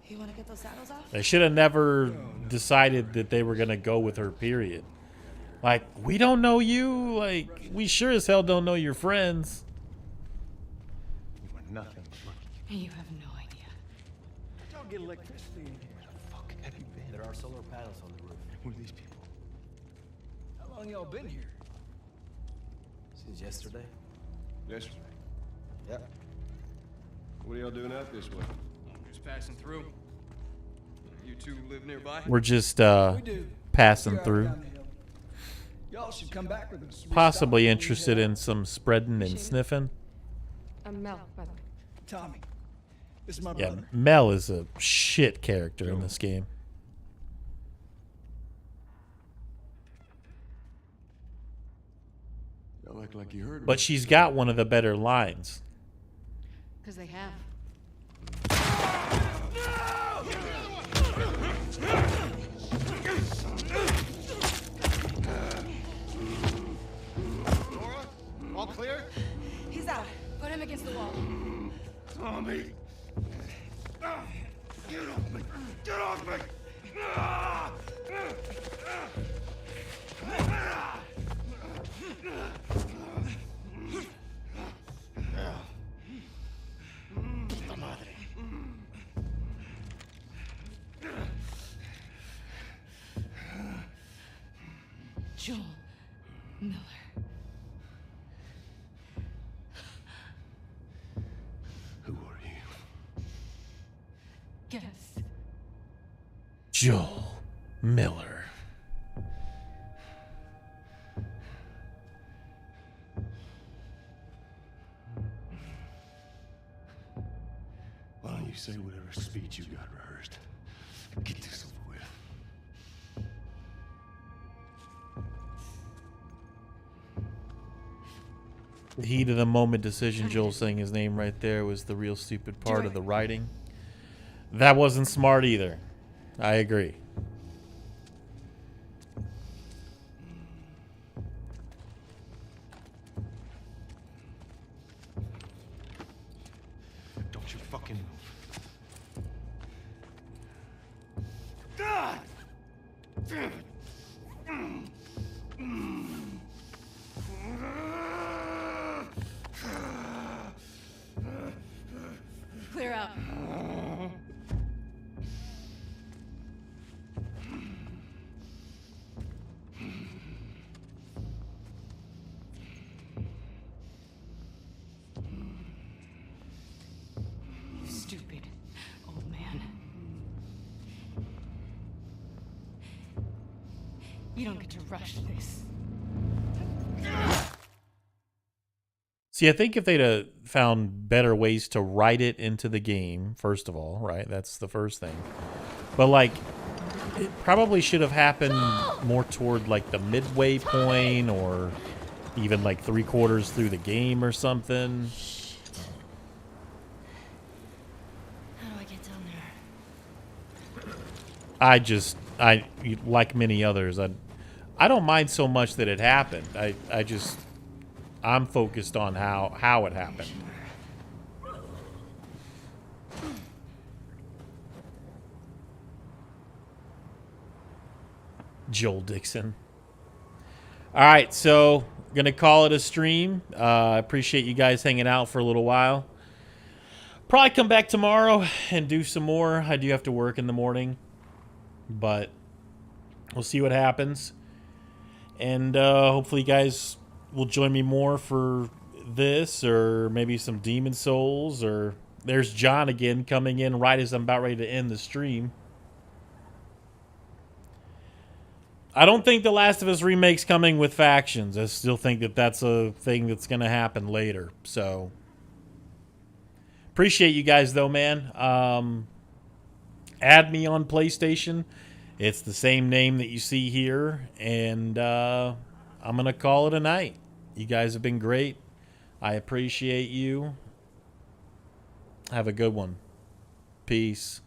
You want to get those saddles off? They should have never decided that they were gonna go with her. Period. Like, we don't know you. Like, we sure as hell don't know your friends. You are nothing but lucky. You have no idea. Don't get electricity in here. Where the fuck have you been? There are solar panels on the roof. Who are these people? How long y'all been here? Since yesterday. Yesterday. Yep. What are y'all doing out this way? Just passing through. You two live nearby? We're just We do. passing We're out through. down the hill. Y'all should come back with us. Possibly interested in some spreading and sniffing. I'm Mel, by the way. Tommy. This is my Yeah, brother. Mel is a shit character in this game. Y'all act like you heard But she's got one of the better lines. Because they have. Laura, all clear? He's out. Put him against the wall. Tommy! Get off me! Get off me! Puta madre. Joel Miller. Who are you? Guess. Joel Miller. Why don't you say whatever speech you got rehearsed? Get this over with. The heat of the moment decision, Joel saying his name right there was the real stupid part of the writing. That wasn't smart either. I agree. Don't you fucking move. God! Damn it! Clear out. You stupid old man. You don't get to rush this. See, I think if they'd found better ways to write it into the game, first of all, right? That's the first thing. But, like, it probably should have happened more toward, like, the midway point or even, like, 3/4 through the game or something. How do I get down there? I like many others, I don't mind so much that it happened. I'm focused on how it happened. Joel Dixon. All right, so gonna call it a stream. I appreciate you guys hanging out for a little while. Probably come back tomorrow and do some more. I do have to work in the morning, but we'll see what happens. And hopefully you guys will join me more for this, or maybe some Demon Souls, or there's John again coming in right as I'm about ready to end the stream. I don't think The Last of Us Remake's coming with factions. I still think that that's a thing that's going to happen later. So, appreciate you guys, though, man. Add me on PlayStation. It's the same name that you see here. And I'm going to call it a night. You guys have been great. I appreciate you. Have a good one. Peace.